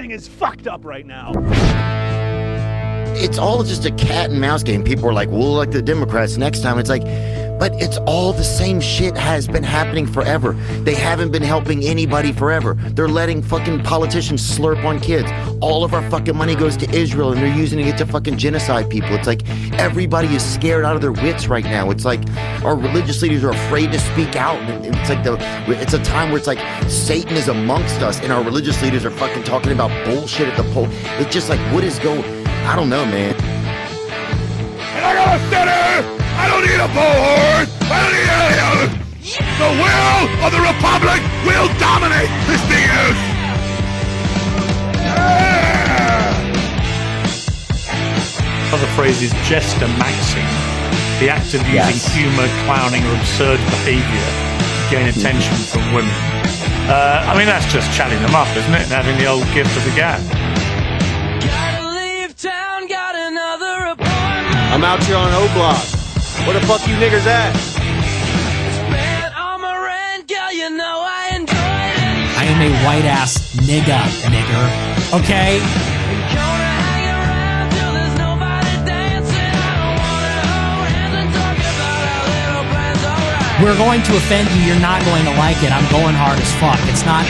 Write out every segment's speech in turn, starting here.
Everything is fucked up right now. It's all just a cat and mouse game. People are like, we'll elect the Democrats next time. It's like, but it's all the same shit has been happening forever. They haven't been helping anybody forever. They're letting fucking politicians slurp on kids. All of our fucking money goes to Israel and they're using it to fucking genocide people. It's like everybody is scared out of their wits right now. It's like our religious leaders are afraid to speak out. It's like it's a time where it's like Satan is amongst us and our religious leaders are fucking talking about bullshit at the poll. It's just like, what is going... I don't know, man. And I got a center! I don't need a bullhorn! I don't need any of it! The will of the Republic will dominate this thing is! Other phrase is jester maxing, the act of using humour, clowning or absurd behaviour to gain attention from women. I mean, that's just chatting them up, isn't it? And having the old gift of the gab. I'm out here on O-Block. Where the fuck you niggers at? I am a white-ass nigger, okay? We're going to offend you, you're not going to like it. I'm going hard as fuck. It's not...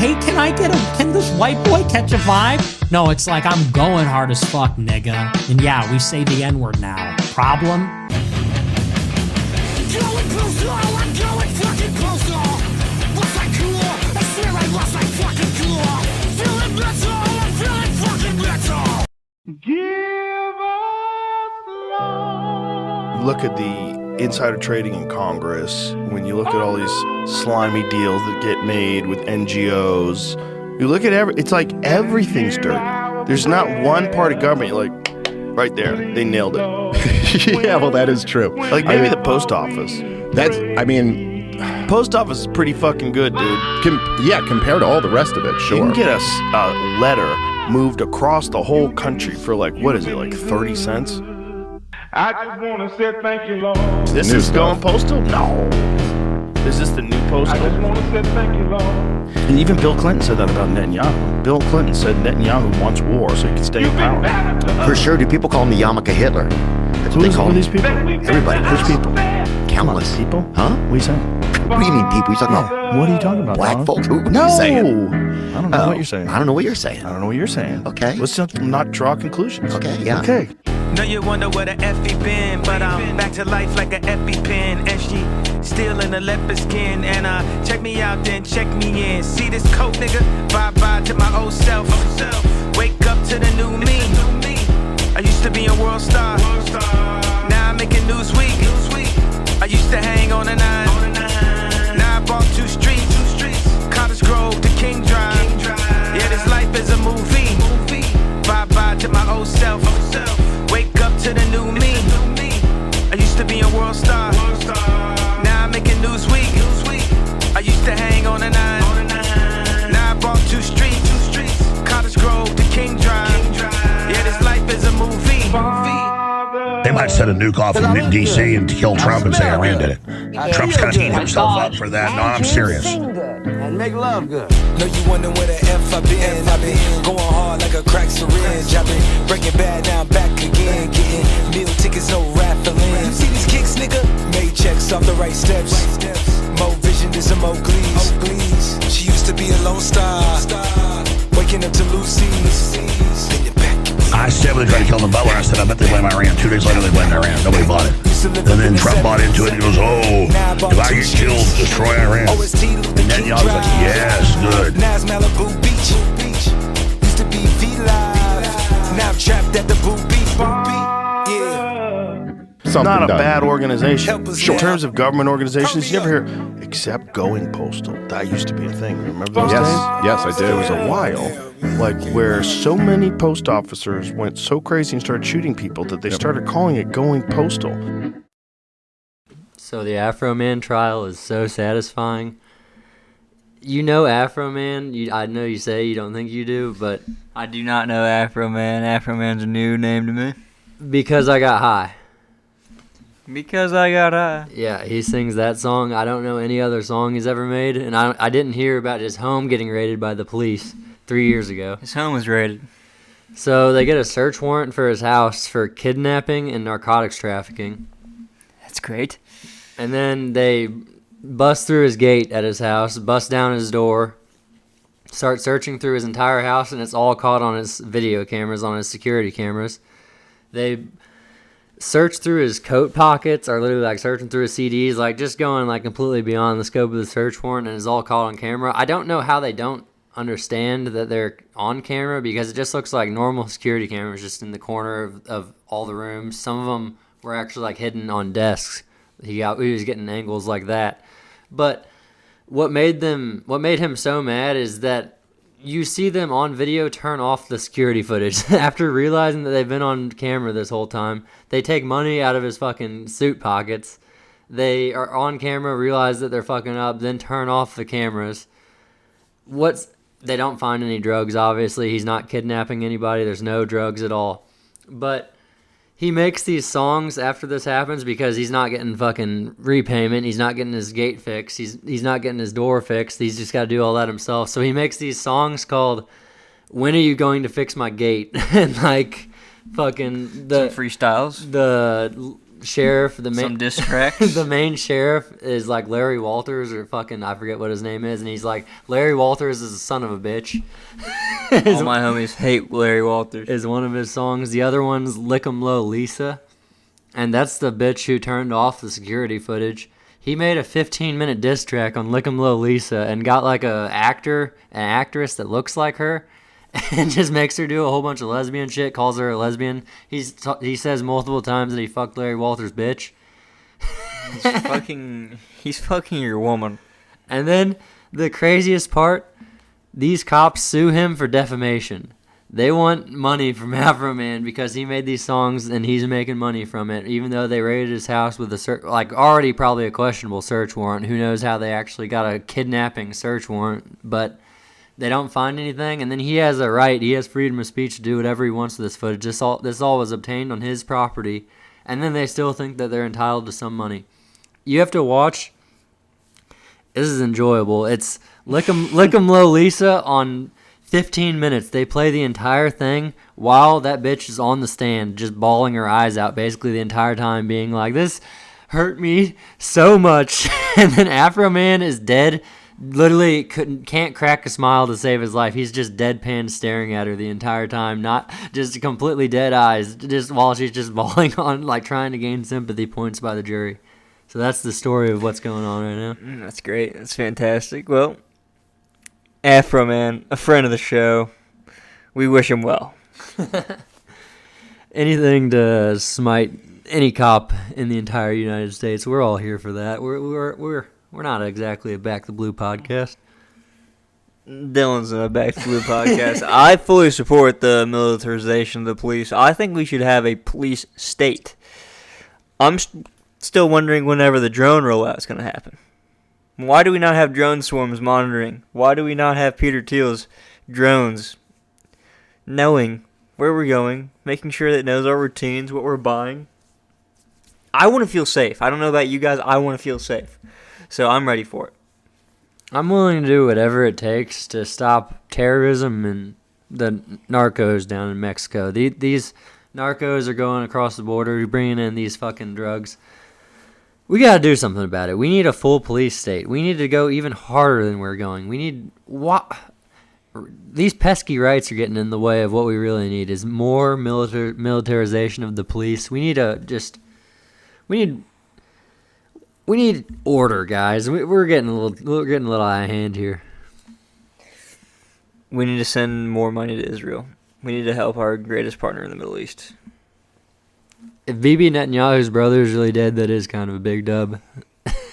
Hey, can this white boy catch a vibe? No, it's like, I'm going hard as fuck, nigga. And yeah, we say the N-word now. Problem? Going postal, I'm going fucking postal. Was I cool? I swear I was like fucking cool. Feeling metal, I'm feeling fucking metal. Give us love. Look at the insider trading in Congress, when you look at all these slimy deals that get made with NGOs, you look at it's like everything's dirty. There's not one part of government you're like, right there, they nailed it. Yeah, well, that is true. Like maybe the post office. Post office is pretty fucking good, dude. Yeah, compared to all the rest of it, sure. You can get a letter moved across the whole country for like, what is it, like 30 cents? I just want to say thank you, Lord. This is Going Postal? No. Is this the new Postal? I just want to say thank you, Lord. And even Bill Clinton said that about Netanyahu. Bill Clinton said Netanyahu wants war so he can stay in power. For sure, do people call him the yarmulke Hitler? That's what they call these people? Everybody. Which people? Countless. People? Huh? What are you saying? What do you mean people? You talking about? What are you talking about? Black folk? Who are no. you saying? I don't know what you're saying. I don't know what you're saying. I don't know what you're saying. Okay. Let's not draw conclusions. Okay, yeah. Okay. Know you wonder where the F.E. been, but I'm back to life like an EpiPen. And she still in a leopard skin. And check me out, then check me in. See this coat, nigga? Bye-bye to my old self. Wake up to the new me. I used to be a world star. Now I'm making Newsweek. I used to hang on the 9. Now I bought 2 streets. Cottage Grove to King Drive. Yeah, this life is a movie. Bye-bye to my old self. Wake up to the new me. I used to be a world star. Now I'm making Newsweek. I used to hang on the 9. Now I bought 2 streets. Cottage Grove to King Drive. Yeah, this life is a movie. They might set a nuke off in D.C. and kill Trump and say Iran did it. Trump's gonna heat himself up for that. No, I'm serious. And make love good. Know you wondering where the F I been. I been going hard like a cracked syringe. I been breaking bad, now I'm back again. Getting meal tickets, no raffling. You see these kicks, nigga? Made checks off the right steps. More vision than some Oakleys. She used to be a lone star. Waking up to Lucy's. I said when they tried to kill the butler, I said, I bet they blame Iran. 2 days later, they blamed Iran. Nobody bought it. And then Trump bought into it and he goes, oh, if I get killed, destroy Iran. And Netanyahu's like, yes, good. Now it's Malibu Beach. Used to be V-Live. Now I'm trapped at the Boo Beach. Yeah. Not a bad organization. In terms of government organizations, you never hear, except Going Postal. That used to be a thing. Remember those days? Yes, I did. There was a while, like, where so many post officers went so crazy and started shooting people that they started calling it Going Postal. So the Afroman trial is so satisfying. You know Afroman? I know you say you don't think you do, but I do not know Afroman. Afroman's a new name to me. Because I Got High. Because I Got High. Yeah, he sings that song. I don't know any other song he's ever made, and I didn't hear about his home getting raided by the police 3 years ago. His home was raided. So they get a search warrant for his house for kidnapping and narcotics trafficking. That's great. And then they bust through his gate at his house, bust down his door, start searching through his entire house, and it's all caught on his video cameras, on his security cameras. They search through his coat pockets, are literally like searching through his CDs, like just going like completely beyond the scope of the search warrant, and it's all caught on camera. I don't know how they don't understand that they're on camera, because it just looks like normal security cameras just in the corner of all the rooms. Some of them were actually like hidden on desks. He was getting angles like that. But what made him so mad is that you see them on video turn off the security footage after realizing that they've been on camera this whole time. They take money out of his fucking suit pockets. They are on camera, realize that they're fucking up, then turn off the cameras. They don't find any drugs, obviously. He's not kidnapping anybody. There's no drugs at all. But he makes these songs after this happens because he's not getting fucking repayment. He's not getting his gate fixed. He's not getting his door fixed. He's just got to do all that himself. So he makes these songs called "When Are You Going to Fix My Gate?" and like fucking some freestyles. The sheriff, some diss tracks. The main sheriff is like Larry Walters, or fucking I forget what his name is, and he's like, Larry Walters is a son of a bitch. All my homies hate Larry Walters. Is one of his songs. The other one's Lick 'em Low Lisa, and that's the bitch who turned off the security footage. He made a 15-minute diss track on Lick 'em Low Lisa and got like an actress that looks like her, and just makes her do a whole bunch of lesbian shit, calls her a lesbian. He says multiple times that he fucked Larry Walters' bitch. He's fucking your woman. And then the craziest part, these cops sue him for defamation. They want money from Afroman because he made these songs and he's making money from it, even though they raided his house with already probably a questionable search warrant. Who knows how they actually got a kidnapping search warrant, but they don't find anything. And then he has a right, he has freedom of speech to do whatever he wants with this footage. This all was obtained on his property, and then they still think that they're entitled to some money. You have to watch. This is enjoyable. It's Lick 'em Low Lisa on 15 minutes. They play the entire thing while that bitch is on the stand, just bawling her eyes out basically the entire time, being like, this hurt me so much. And then Afroman is dead, literally can't crack a smile to save his life. He's just deadpan staring at her the entire time, not just completely dead eyes, just while she's just bawling on, like trying to gain sympathy points by the jury. So that's the story of what's going on right now. That's great. That's fantastic. Well, Afroman, a friend of the show, we wish him well. Anything to smite any cop in the entire United States, we're all here for that. We're not exactly a Back the Blue podcast. Dylan's in a Back the Blue podcast. I fully support the militarization of the police. I think we should have a police state. I'm still wondering whenever the drone rollout is going to happen. Why do we not have drone swarms monitoring? Why do we not have Peter Thiel's drones knowing where we're going, making sure that it knows our routines, what we're buying? I want to feel safe. I don't know about you guys. I want to feel safe. So I'm ready for it. I'm willing to do whatever it takes to stop terrorism and the narcos down in Mexico. These narcos are going across the border, bringing in these fucking drugs. We got to do something about it. We need a full police state. We need to go even harder than we're going. We need these pesky rights are getting in the way of what we really need is more militarization of the police. We need order, guys. We're getting a little out of hand here. We need to send more money to Israel. We need to help our greatest partner in the Middle East. If Bibi Netanyahu's brother is really dead, that is kind of a big dub.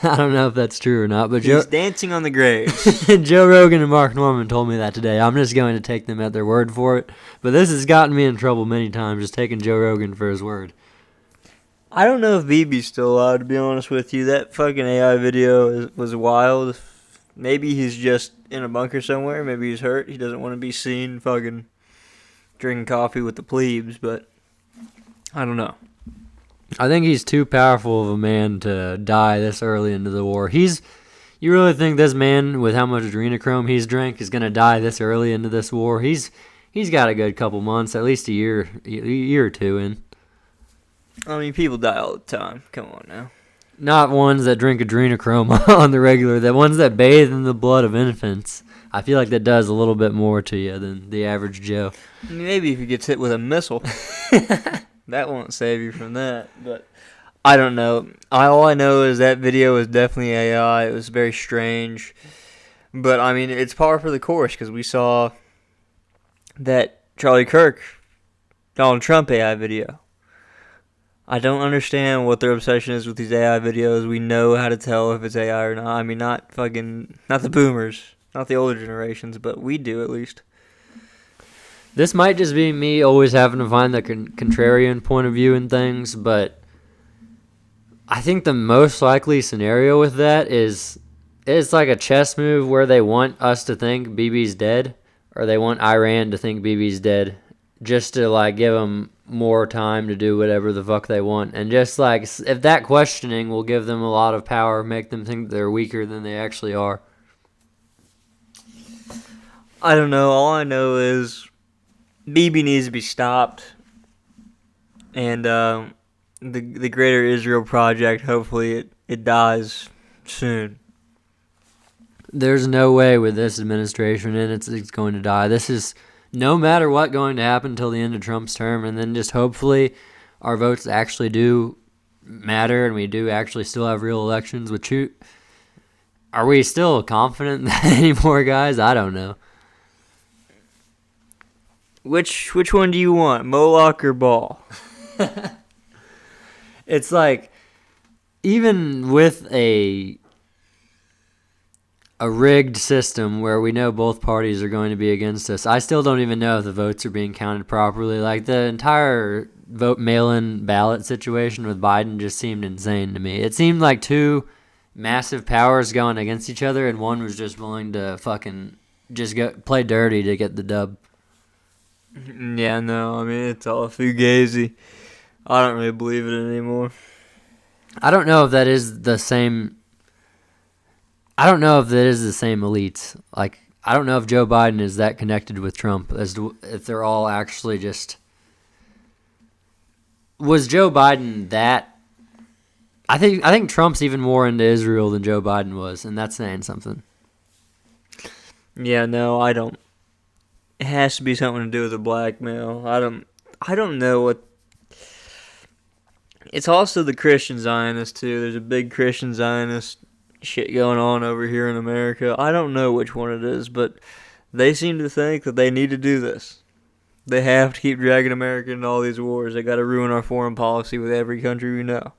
I don't know if that's true or not, but he's dancing on the graves. Joe Rogan and Mark Norman told me that today. I'm just going to take them at their word for it. But this has gotten me in trouble many times, just taking Joe Rogan for his word. I don't know if Bibi's still alive, to be honest with you. That fucking AI video was wild. Maybe he's just in a bunker somewhere. Maybe he's hurt. He doesn't want to be seen fucking drinking coffee with the plebes, but I don't know. I think he's too powerful of a man to die this early into the war. You really think this man, with how much adrenochrome he's drank, is going to die this early into this war? He's got a good couple months, at least a year or two in. I mean, people die all the time. Come on now. Not ones that drink adrenochrome on the regular. The ones that bathe in the blood of infants. I feel like that does a little bit more to you than the average Joe. Maybe if he gets hit with a missile. That won't save you from that. But I don't know. All I know is that video was definitely AI. It was very strange. But, I mean, it's par for the course because we saw that Charlie Kirk, Donald Trump AI video. I don't understand what their obsession is with these AI videos. We know how to tell if it's AI or not. I mean, not the boomers, not the older generations, but we do at least. This might just be me always having to find the contrarian point of view in things, but I think the most likely scenario with that is it's like a chess move where they want us to think BB's dead, or they want Iran to think BB's dead, just to like give them more time to do whatever the fuck they want. And just like, if that questioning will give them a lot of power, make them think they're weaker than they actually are. I don't know. All I know is BB needs to be stopped. And the Greater Israel Project, hopefully it dies soon. There's no way with this administration and it's going to die. This is no matter what going to happen until the end of Trump's term, and then just hopefully our votes actually do matter and we do actually still have real elections. Are we still confident in that anymore, guys? I don't know. Which one do you want, Moloch or Ball? It's like, even with a rigged system where we know both parties are going to be against us, I still don't even know if the votes are being counted properly. Like, the entire vote mail-in ballot situation with Biden just seemed insane to me. It seemed like two massive powers going against each other, and one was just willing to fucking just play dirty to get the dub. Yeah, no, I mean, it's all fugazi. I don't really believe it anymore. I don't know if that is the same elites. Like, I don't know if Joe Biden is that connected with Trump as to if they're all actually just... Was Joe Biden that... I think Trump's even more into Israel than Joe Biden was, and that's saying something. Yeah, no, I don't. It has to be something to do with the blackmail. I don't know what... It's also the Christian Zionist, too. There's a big Christian Zionist shit going on over here in America. I don't know which one it is, but they seem to think that they need to do this. They have to keep dragging America into all these wars. They got to ruin our foreign policy with every country we know.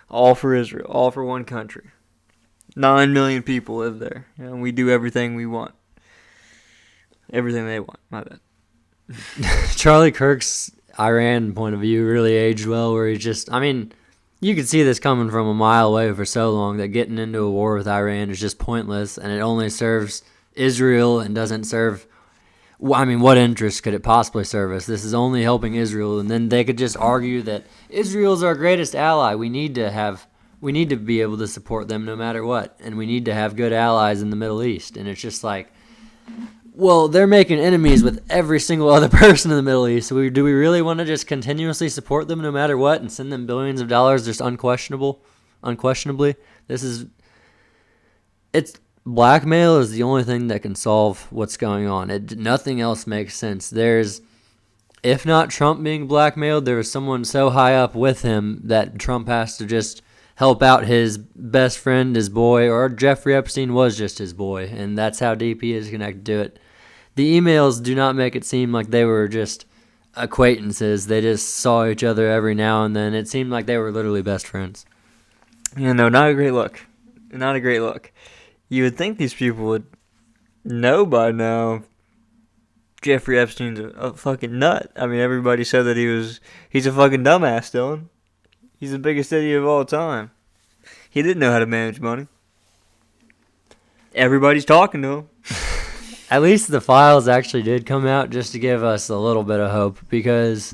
All for Israel. All for one country. 9 million people live there, and we do everything we want. Everything they want. My bad. Charlie Kirk's Iran point of view really aged well, where he's just... I mean... You could see this coming from a mile away for so long, that getting into a war with Iran is just pointless, and it only serves Israel and doesn't serve... I mean, what interest could it possibly serve us? This is only helping Israel, and then they could just argue that Israel's our greatest ally. We need to be able to support them no matter what, and we need to have good allies in the Middle East. And it's just like, well, they're making enemies with every single other person in the Middle East. So do we really want to just continuously support them no matter what and send them billions of dollars just unquestionably? It's blackmail is the only thing that can solve what's going on. Nothing else makes sense. If not Trump being blackmailed, there is someone so high up with him that Trump has to just help out his best friend, his boy, or Jeffrey Epstein was just his boy, and that's how deep he is connected to it. The emails do not make it seem like they were just acquaintances. They just saw each other every now and then. It seemed like they were literally best friends. Yeah, no, not a great look. Not a great look. You would think these people would know by now Jeffrey Epstein's a fucking nut. I mean, everybody said that he's a fucking dumbass, Dylan. He's the biggest idiot of all time. He didn't know how to manage money. Everybody's talking to him. At least the files actually did come out just to give us a little bit of hope, because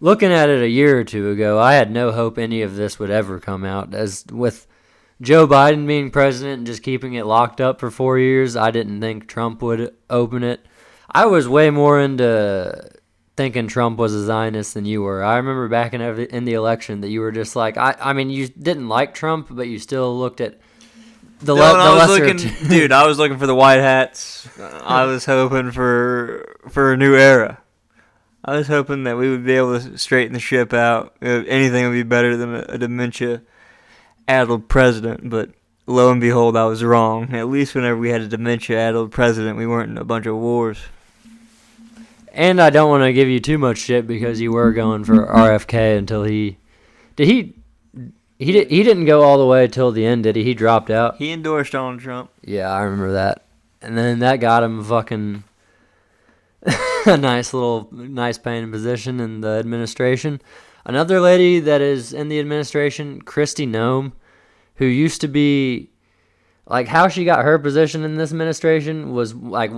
looking at it a year or two ago, I had no hope any of this would ever come out. As with Joe Biden being president and just keeping it locked up for 4 years, I didn't think Trump would open it. I was way more into thinking Trump was a Zionist than you were. I remember back in the election that you were just like, I mean, you didn't like Trump, but you still looked at the lesser. Dude, I was looking for the white hats. I was hoping for a new era. I was hoping that we would be able to straighten the ship out. Anything would be better than a dementia-addled president, but lo and behold, I was wrong. At least whenever we had a dementia-addled president, we weren't in a bunch of wars. And I don't want to give you too much shit because you were going for RFK until he didn't go all the way till the end, did he? He dropped out. He endorsed Donald Trump. Yeah, I remember that. And then that got him fucking a nice paying position in the administration. Another lady that is in the administration, Kristi Noem, who used to be, like, how she got her position in this administration was like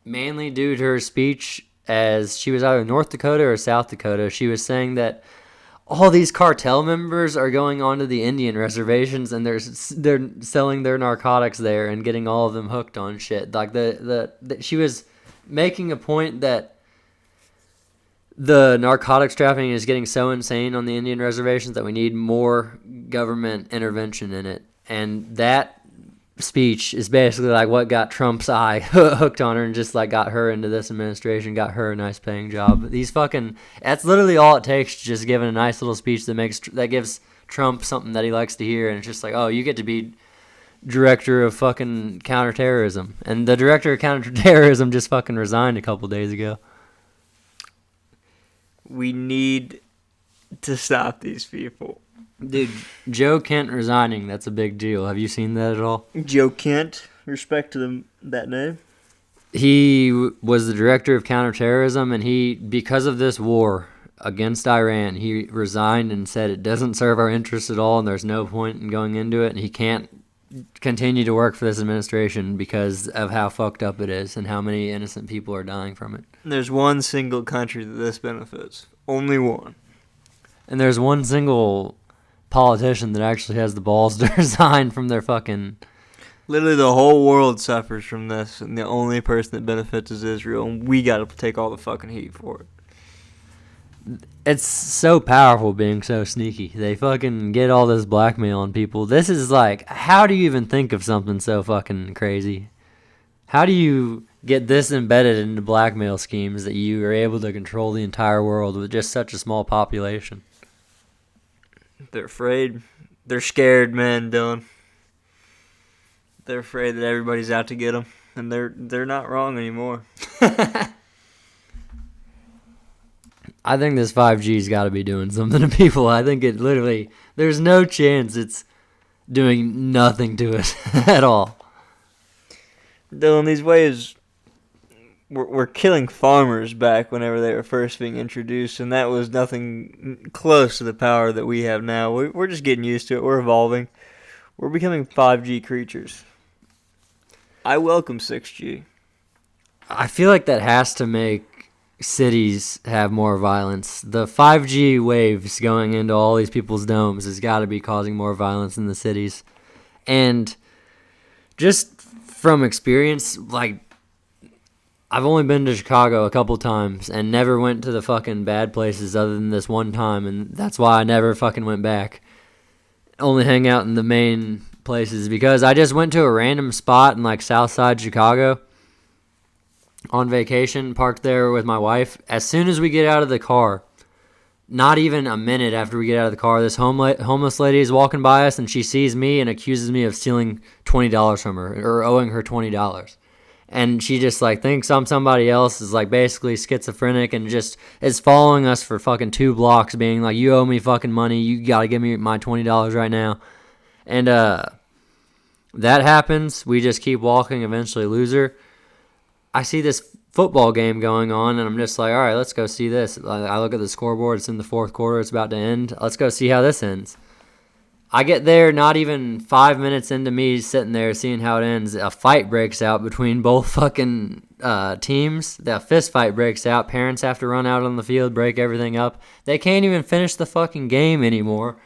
mainly due to her speech, as she was either North Dakota or South Dakota. She was saying that all these cartel members are going onto the Indian reservations and they're selling their narcotics there and getting all of them hooked on shit. Like she was making a point that the narcotics trafficking is getting so insane on the Indian reservations that we need more government intervention in it. And that speech is basically like what got Trump's eye hooked on her and just like got her into this administration, got her a nice paying job. That's literally all it takes, just giving a nice little speech that gives Trump something that he likes to hear, and it's just like, oh, you get to be director of fucking counterterrorism. And the director of counterterrorism just fucking resigned a couple days ago. We need to stop these people. Dude, Joe Kent resigning, that's a big deal. Have you seen that at all? Joe Kent, respect to that name. He was the director of counterterrorism, and because of this war against Iran, he resigned and said it doesn't serve our interests at all and there's no point in going into it, and he can't continue to work for this administration because of how fucked up it is and how many innocent people are dying from it. There's one single country that this benefits. Only one. And there's one single politician that actually has the balls to resign from their fucking... Literally the whole world suffers from this, and the only person that benefits is Israel, and we gotta take all the fucking heat for it. It's so powerful being so sneaky. They fucking get all this blackmail on people. This is like, how do you even think of something so fucking crazy? How do you get this embedded into blackmail schemes that you are able to control the entire world with just such a small population? They're afraid. They're scared, man, Dylan. They're afraid that everybody's out to get them, and they're not wrong anymore. I think this 5G's got to be doing something to people. I think it literally, there's no chance it's doing nothing to us at all. Dylan, these waves were killing farmers back whenever they were first being introduced, and that was nothing close to the power that we have now. We're just getting used to it. We're evolving. We're becoming 5G creatures. I welcome 6G. I feel like that has to make cities have more violence. The 5G waves going into all these people's domes has got to be causing more violence in the cities. And just from experience, like, I've only been to Chicago a couple times and never went to the fucking bad places other than this one time, and that's why I never fucking went back. Only hang out in the main places, because I just went to a random spot in like Southside Chicago on vacation, parked there with my wife. As soon as we get out of the car, not even a minute after we get out of the car, this homeless lady is walking by us, and she sees me and accuses me of stealing $20 from her, or owing her $20. And she just like thinks I'm somebody else, is like basically schizophrenic, and just is following us for fucking 2 blocks being like, you owe me fucking money, you gotta give me my $20 right now. And that happens. We just keep walking, eventually lose her. I see this football game going on, and I'm just like, all right, let's go see this. I look at the scoreboard, it's in the 4th quarter, it's about to end. Let's go see how this ends. I get there, not even 5 minutes into me sitting there seeing how it ends, a fight breaks out between both fucking teams. The fist fight breaks out. Parents have to run out on the field, break everything up. They can't even finish the fucking game anymore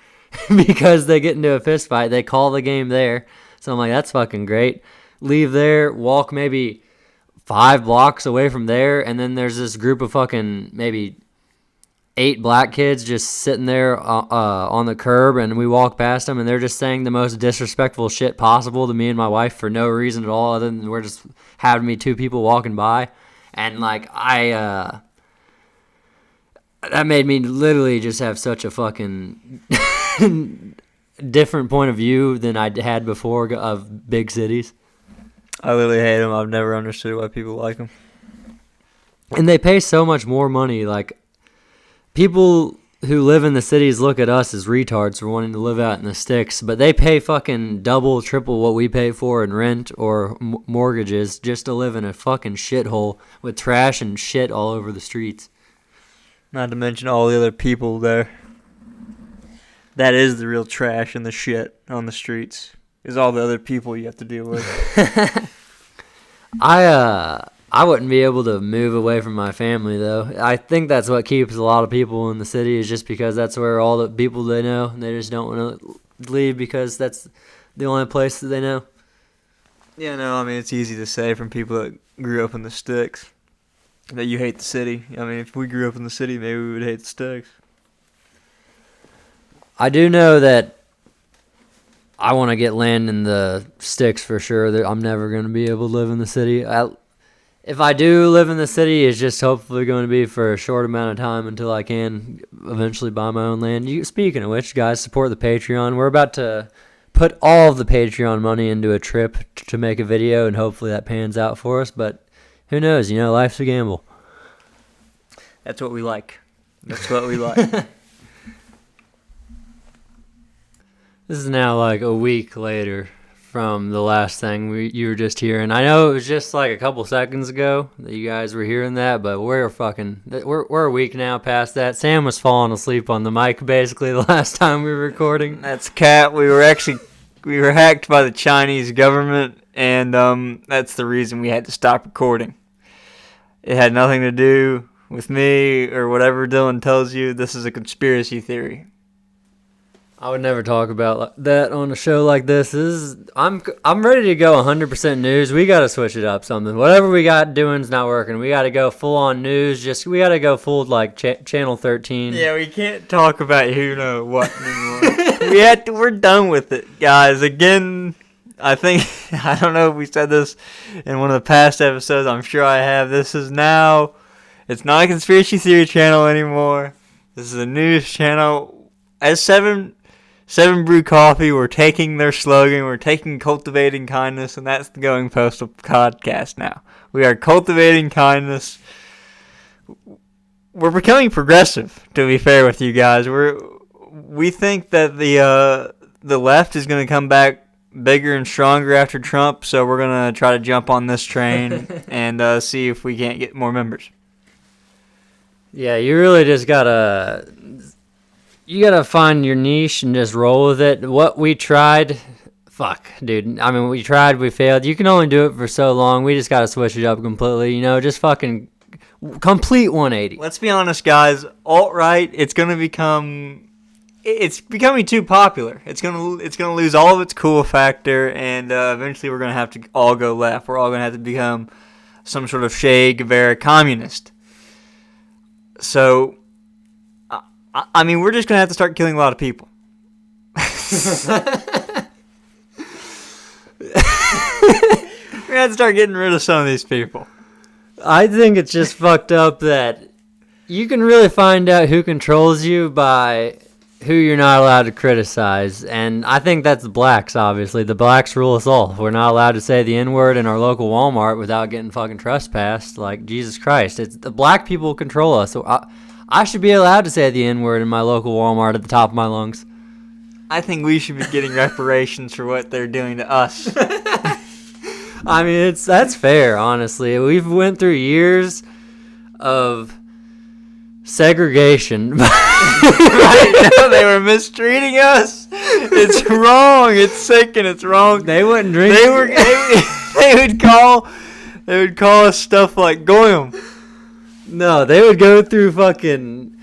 because they get into a fist fight. They call the game there. So I'm like, that's fucking great. Leave there, walk maybe 5 blocks away from there, and then there's this group of fucking maybe 8 black kids just sitting there on the curb, and we walk past them, and they're just saying the most disrespectful shit possible to me and my wife for no reason at all, other than we're just having me 2 people walking by, and like that made me literally just have such a fucking different point of view than I had before of big cities. I literally hate them. I've never understood why people like them. And they pay so much more money. Like, people who live in the cities look at us as retards for wanting to live out in the sticks, but they pay fucking double, triple what we pay for in rent or mortgages just to live in a fucking shithole with trash and shit all over the streets. Not to mention all the other people there. That is the real trash and the shit on the streets. Is all the other people you have to deal with. I wouldn't be able to move away from my family, though. I think that's what keeps a lot of people in the city, is just because that's where all the people they know, and they just don't want to leave because that's the only place that they know. Yeah, no, I mean, it's easy to say from people that grew up in the sticks that you hate the city. I mean, if we grew up in the city, maybe we would hate the sticks. I do know that I want to get land in the sticks for sure. I'm never going to be able to live in the city. If I do live in the city, it's just hopefully going to be for a short amount of time until I can eventually buy my own land. Speaking of which, guys, support the Patreon. We're about to put all of the Patreon money into a trip to make a video, and hopefully that pans out for us. But who knows? You know, life's a gamble. That's what we like. That's what we like. This is now like a week later from the last thing you were just hearing. I know it was just like a couple seconds ago that you guys were hearing that, but we're a week now past that. Sam was falling asleep on the mic basically the last time we were recording. That's cat. We were hacked by the Chinese government, and that's the reason we had to stop recording. It had nothing to do with me or whatever Dylan tells you. This is a conspiracy theory. I would never talk about that on a show like this. I'm ready to go 100% news. We got to switch it up something. Whatever we got doing is not working. We got to go full on news. We got to go full like Channel 13. Yeah, we can't talk about who know what anymore. We're done with it, guys. Again, I don't know if we said this in one of the past episodes. I'm sure I have. It's not a conspiracy theory channel anymore. This is a news channel. As Seven Brew Coffee, we're taking their slogan, we're taking cultivating kindness, and that's the Going Postal podcast now. We are cultivating kindness. We're becoming progressive, to be fair with you guys. We think that the left is going to come back bigger and stronger after Trump, so we're going to try to jump on this train and see if we can't get more members. Yeah, you really just gotta find your niche and just roll with it. What we tried, fuck, dude. I mean, we tried, we failed. You can only do it for so long. We just gotta switch it up completely. You know, just fucking complete 180. Let's be honest, guys. Alt-right, it's becoming too popular. It's gonna lose all of its cool factor, and eventually we're gonna have to all go left. We're all gonna have to become some sort of Che Guevara communist. So, I mean, we're just going to have to start killing a lot of people. We're going to have to start getting rid of some of these people. I think it's just fucked up that you can really find out who controls you by who you're not allowed to criticize. And I think that's the blacks, obviously. The blacks rule us all. We're not allowed to say the N-word in our local Walmart without getting fucking trespassed. Like, Jesus Christ. It's the black people control us. So I should be allowed to say the N-word in my local Walmart at the top of my lungs. I think we should be getting reparations for what they're doing to us. I mean, that's fair, honestly. We've went through years of segregation. Right now, they were mistreating us. It's wrong. It's sick and it's wrong. They wouldn't drink. They would call us stuff like goyim. No, they would go through fucking.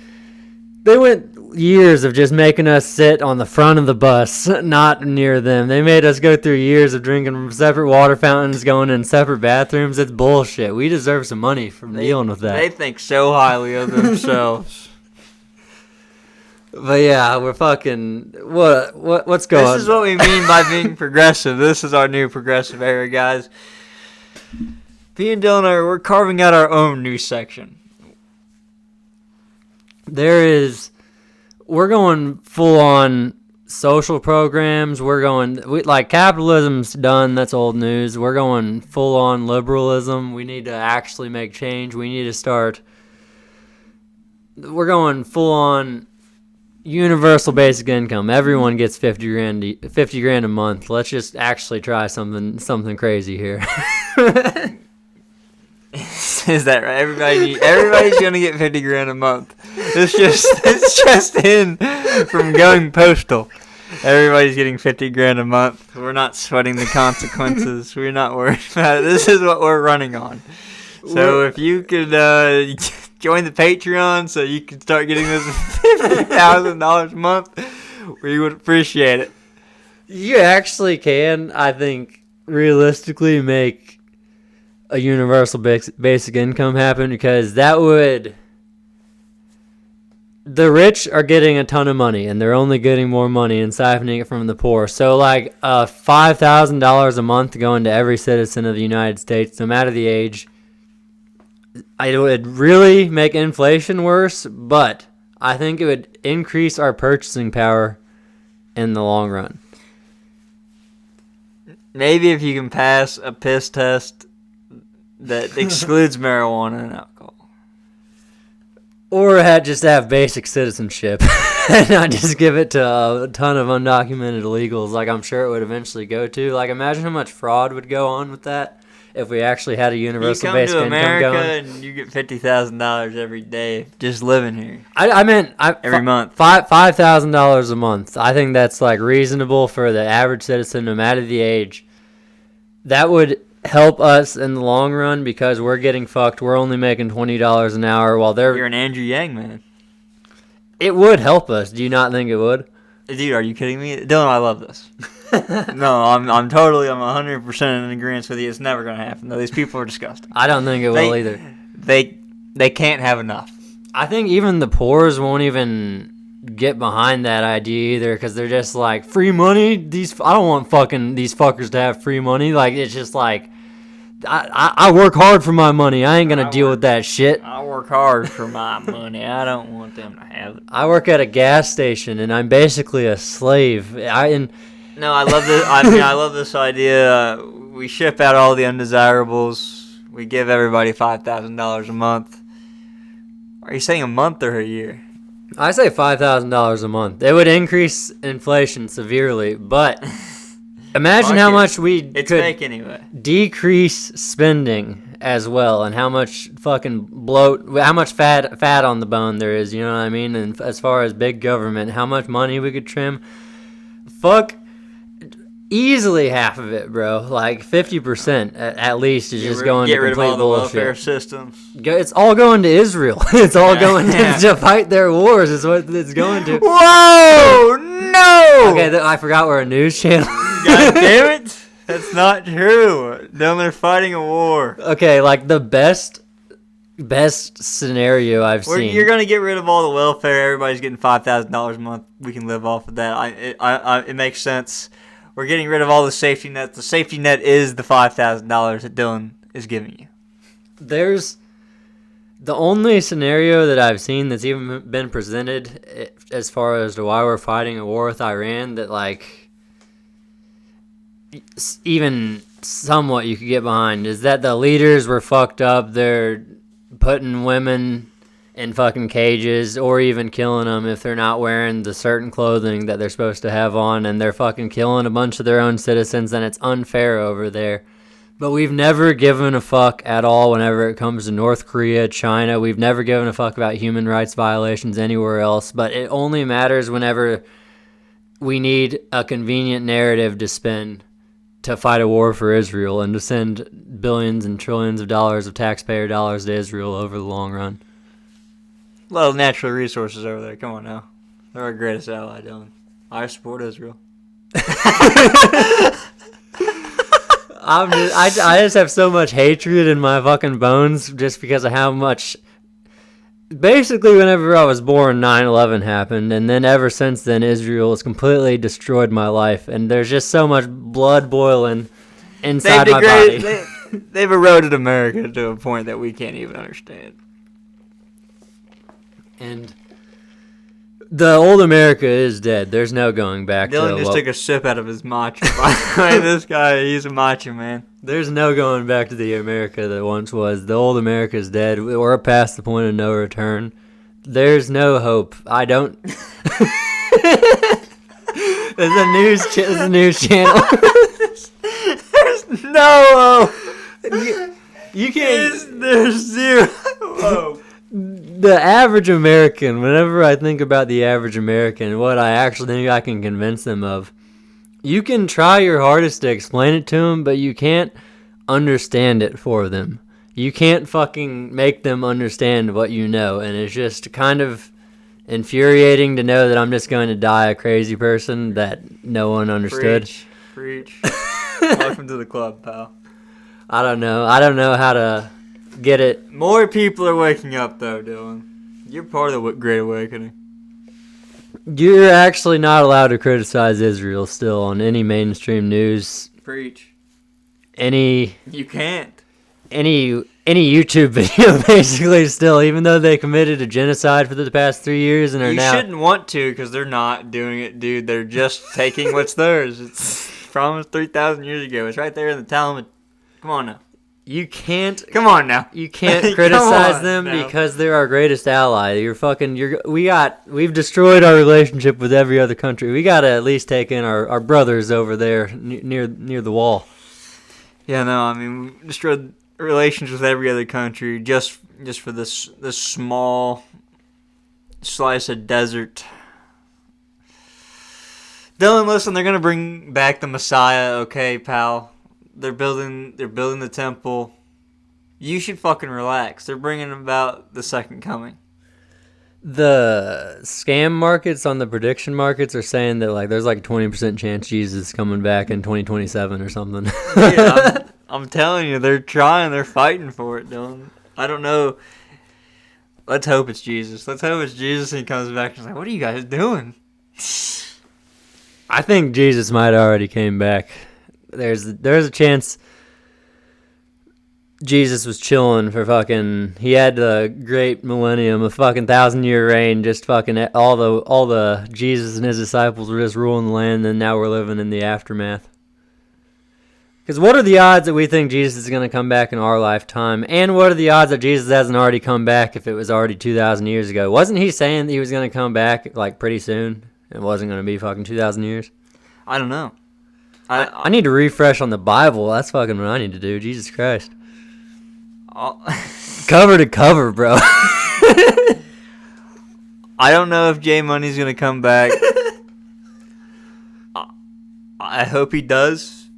They went years of just making us sit on the front of the bus, not near them. They made us go through years of drinking from separate water fountains, going in separate bathrooms. It's bullshit. We deserve some money from dealing with that. They think so highly of themselves. But yeah, we're fucking. What's going on? This is what we mean by being progressive. This is our new progressive era, guys. Me and Dylan we're carving out our own new section. We're going full on social programs. Like capitalism's done. That's old news. We're going full on liberalism. We need to actually make change. We need to start. We're going full on universal basic income. Everyone gets $50,000 a month. Let's just actually try something crazy here. Is that right? Everybody's gonna get $50,000 a month. It's just in from Going Postal. Everybody's getting $50,000 a month. We're not sweating the consequences. We're not worried about it. This is what we're running on. So if you could join the Patreon so you can start getting this $50,000 a month, we would appreciate it. You actually can, I think, realistically make a universal basic income happen, because that would. The rich are getting a ton of money, and they're only getting more money and siphoning it from the poor. So, like, $5,000 a month going to every citizen of the United States, no matter the age, it would really make inflation worse, but I think it would increase our purchasing power in the long run. Maybe if you can pass a piss test that excludes marijuana and alcohol. Or just have basic citizenship and not just give it to a ton of undocumented illegals like I'm sure it would eventually go to. Like, imagine how much fraud would go on with that if we actually had a universal basic income going. You come to America and you get $50,000 every day just living here. I meant every month. $5,000 a month. I think that's like reasonable for the average citizen, no matter the age. That would help us in the long run because we're getting fucked. We're only making $20 an hour while they're. You're an Andrew Yang man. It would help us. Do you not think it would? Dude, are you kidding me? Dylan, I love this. No, I'm 100% in agreement with you. It's never going to happen. No, these people are disgusting. I don't think it will either. They can't have enough. I think even the poors won't even get behind that idea either, because they're just like, free money? I don't want fucking these fuckers to have free money. Like, it's just like, I work hard for my money. I ain't gonna deal with that shit. I work hard for my money. I don't want them to have it. I work at a gas station, and I'm basically a slave. No, I love this. I love this idea. We ship out all the undesirables. We give everybody $5,000 a month. Are you saying a month or a year? I say $5,000 a month. It would increase inflation severely, but imagine how much we could decrease spending as well, and how much fucking how much fat on the bone there is, you know what I mean? And as far as big government, how much money we could trim. Fuck, easily half of it, bro. Like 50% at least is just going to complete bullshit. Get rid of all the welfare systems. It's all going to Israel. It's all going to fight their wars is what it's going to. Whoa! No! Okay, I forgot we're a news channel. God damn it! That's not true. They're fighting a war. Okay, like the best scenario I've seen. You're gonna get rid of all the welfare. Everybody's getting $5,000 a month. We can live off of that. It makes sense. We're getting rid of all the safety nets. The safety net is the $5,000 that Dylan is giving you. There's the only scenario that I've seen that's even been presented as far as to why we're fighting a war with Iran that, like, even somewhat you could get behind is that the leaders were fucked up. They're putting women in fucking cages or even killing them if they're not wearing the certain clothing that they're supposed to have on, and they're fucking killing a bunch of their own citizens, and it's unfair over there. But we've never given a fuck at all whenever it comes to North Korea, China. We've never given a fuck about human rights violations anywhere else, but it only matters whenever we need a convenient narrative to spin to fight a war for Israel and to send billions and trillions of dollars of taxpayer dollars to Israel over the long run. A lot of natural resources over there. Come on now. They're our greatest ally, Dylan. I support Israel. I just have so much hatred in my fucking bones just because of how much... Basically, whenever I was born, 9/11 happened, and then ever since then, Israel has completely destroyed my life, and there's just so much blood boiling inside my body. They've eroded America to a point that we can't even understand. And the old America is dead. There's no going back to Dylan just took a sip out of his matcha. By the way, this guy, he's a matcha man. There's no going back to the America that once was. The old America is dead. We're past the point of no return. There's no hope. I don't... There's a news channel. There's no hope. You can't... There's zero hope. The average American, whenever I think about the average American, what I actually think I can convince them of, you can try your hardest to explain it to them, but you can't understand it for them. You can't fucking make them understand what you know, and it's just kind of infuriating to know that I'm just going to die a crazy person that no one understood. Preach. Welcome to the club, pal. I don't know how to get it. More people are waking up, though, Dylan. You're part of the Great Awakening. You're actually not allowed to criticize Israel still on any mainstream news. Preach. You can't. Any YouTube video, basically, still, even though they committed a genocide for the past 3 years and are now... You shouldn't want to, because they're not doing it, dude. They're just taking what's theirs. It's from 3,000 years ago. It's right there in the Talmud. Come on now. You can't... Come on now. You can't criticize them because they're our greatest ally. We've destroyed our relationship with every other country. We got to at least take in our brothers over there near the wall. Yeah, no, I mean, we destroyed relations with every other country just for this small slice of desert. Dylan, listen, they're going to bring back the Messiah, okay, pal? They're building the temple. You should fucking relax. They're bringing about the second coming. The scam markets on the prediction markets are saying that there's a 20% chance Jesus is coming back in 2027 or something. Yeah, I'm telling you, they're trying. They're fighting for it, Dylan. I don't know. Let's hope it's Jesus. Let's hope it's Jesus and he comes back and he's like, what are you guys doing? I think Jesus might have already came back. There's a chance Jesus was chilling for he had the great millennium, a fucking 1,000-year reign, just fucking all the Jesus and his disciples were just ruling the land, and now we're living in the aftermath. Because what are the odds that we think Jesus is going to come back in our lifetime, and what are the odds that Jesus hasn't already come back if it was already 2,000 years ago? Wasn't he saying that he was going to come back pretty soon? It wasn't going to be fucking 2,000 years? I don't know. I need to refresh on the Bible. That's fucking what I need to do. Jesus Christ. Cover to cover, bro. I don't know if J Money's gonna come back. I hope he does.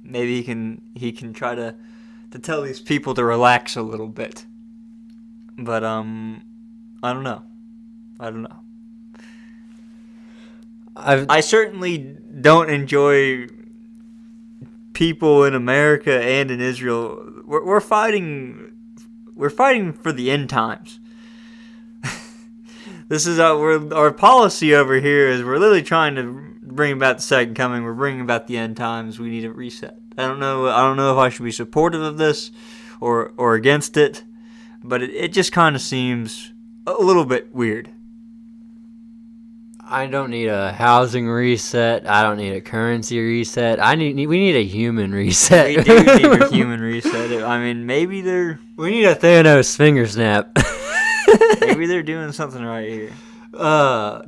Maybe he can try to tell these people to relax a little bit. But I don't know. I certainly don't enjoy people in America and in Israel. We're fighting for the end times. This is our policy over here is we're literally trying to bring about the second coming. We're bringing about the end times. We need a reset. I don't know if I should be supportive of this or against it, but it just kind of seems a little bit weird. I don't need a housing reset. I don't need a currency reset. We need a human reset. We do need a human reset. I mean, maybe we need a Thanos finger snap. Maybe they're doing something right here.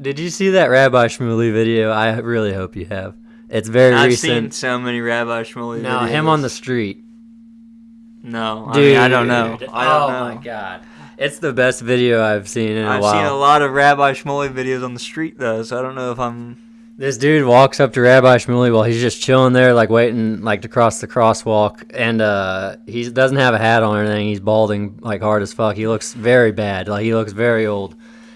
Did you see that Rabbi Shmuley video? I really hope you have. It's very recent. I've seen so many Rabbi Shmuley videos. No, him on the street. No, Dude, I don't know. Oh my God. It's the best video I've seen in a while. I've seen a lot of Rabbi Shmuley videos on the street, though, so I don't know if I'm... This dude walks up to Rabbi Shmuley while he's just chilling there, like waiting like to cross the crosswalk, and he doesn't have a hat on or anything. He's balding like hard as fuck. He looks very bad, like he looks very old.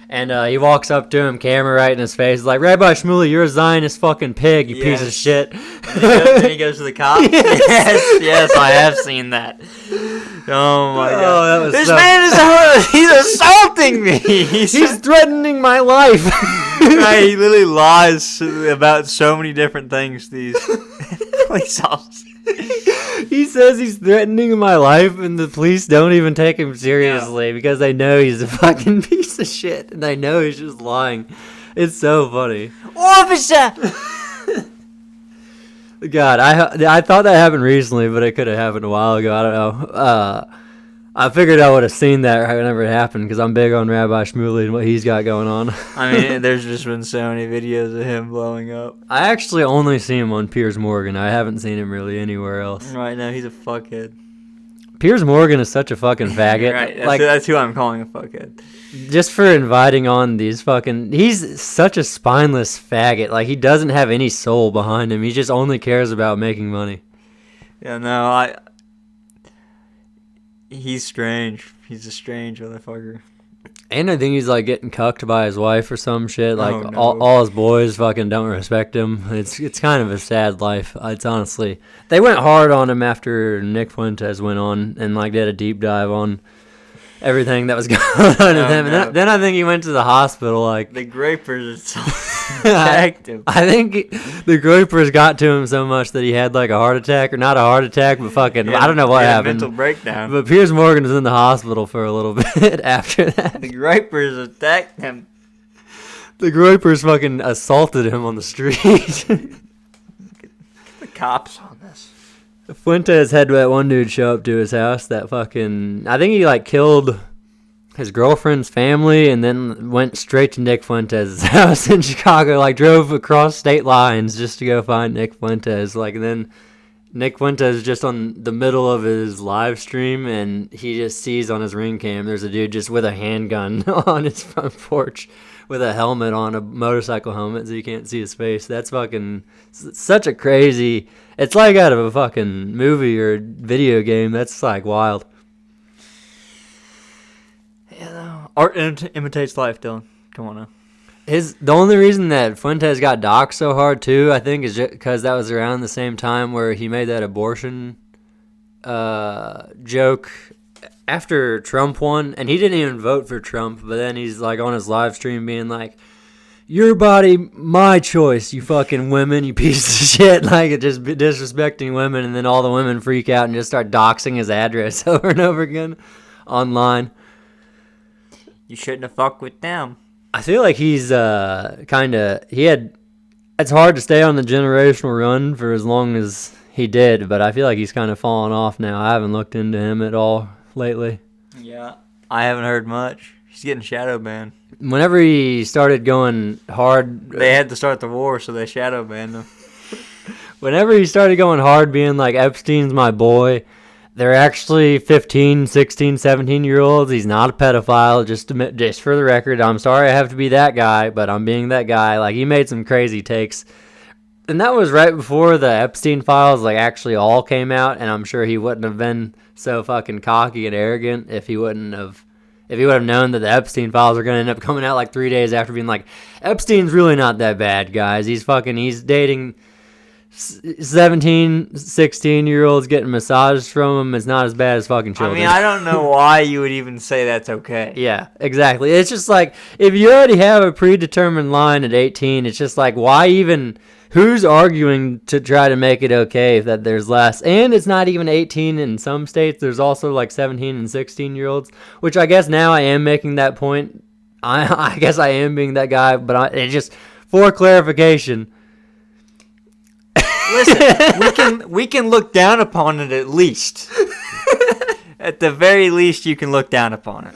And he walks up to him, camera right in his face, like, Rabbi Shmuley, you're a Zionist fucking pig, you piece of shit. And he goes to the cops? Yes, I have seen that. Oh my god. That was this man is he's assaulting me. He's threatening my life. Right, he literally lies about so many different things, these police officers. He says he's threatening my life, and the police don't even take him seriously because they know he's a fucking piece of shit, and they know he's just lying. It's so funny. Officer! God, I thought that happened recently, but it could have happened a while ago. I don't know. I figured I would have seen that whenever it happened because I'm big on Rabbi Shmuley and what he's got going on. I mean, there's just been so many videos of him blowing up. I actually only see him on Piers Morgan. I haven't seen him really anywhere else. Right now, he's a fuckhead. Piers Morgan is such a fucking faggot. Right, that's who I'm calling a fuckhead. Just for inviting on these fucking... He's such a spineless faggot. Like, he doesn't have any soul behind him. He just only cares about making money. Yeah, no, he's strange. He's a strange motherfucker. And I think he's, like, getting cucked by his wife or some shit. Like, Oh, no. all his boys fucking don't respect him. It's kind of a sad life. It's honestly... They went hard on him after Nick Fuentes went on and, like, did a deep dive on everything that was going on with him. No. And then I think he went to the hospital, like... The Grapers attacked him. I think the Grapers got to him so much that he had, like, a heart attack. Or not a heart attack, but fucking... I don't know what happened. Mental breakdown. But Piers Morgan was in the hospital for a little bit after that. The Grapers attacked him. The Grapers fucking assaulted him on the street. Get the cops on this. Fuentes had that one dude show up to his house that fucking... I think he, like, killed his girlfriend's family and then went straight to Nick Fuentes' house in Chicago. Like, drove across state lines just to go find Nick Fuentes. Like, and then Nick Fuentes just on the middle of his live stream, and he just sees on his ring cam there's a dude just with a handgun on his front porch with a helmet on, a motorcycle helmet, so you can't see his face. That's fucking such a crazy... It's like out of a fucking movie or video game. That's like wild. Yeah, no. Art imitates life, Dylan. Come on now. The only reason that Fuentes got doxxed so hard too, I think, is because that was around the same time where he made that abortion joke after Trump won, and he didn't even vote for Trump. But then he's like on his live stream being like, "Your body, my choice, you fucking women, you piece of shit." Like, just disrespecting women, and then all the women freak out and just start doxing his address over and over again online. You shouldn't have fucked with them. I feel like he's it's hard to stay on the generational run for as long as he did, but I feel like he's kind of fallen off now. I haven't looked into him at all lately. Yeah, I haven't heard much. He's getting shadow banned. Whenever he started going hard... They had to start the war, so they shadow banned him. Whenever he started going hard, being like, Epstein's my boy, they're actually 15, 16, 17-year-olds. He's not a pedophile, just for the record. I'm sorry I have to be that guy, but I'm being that guy. Like, he made some crazy takes. And that was right before the Epstein files, like, actually all came out, and I'm sure he wouldn't have been so fucking cocky and arrogant if he would have known that the Epstein files were going to end up coming out like 3 days after being like, Epstein's really not that bad, guys. He's dating 17, 16-year-olds, getting massages from him. It's not as bad as fucking children. I mean, I don't know why you would even say that's okay. Yeah, exactly. It's just like, if you already have a predetermined line at 18, it's just like, why even... Who's arguing to try to make it okay that there's less? And it's not even 18 in some states. There's also like 17 and 16-year-olds, which I guess now I am making that point. I guess I am being that guy, but it just, for clarification. Listen, we can look down upon it at least. At the very least, you can look down upon it.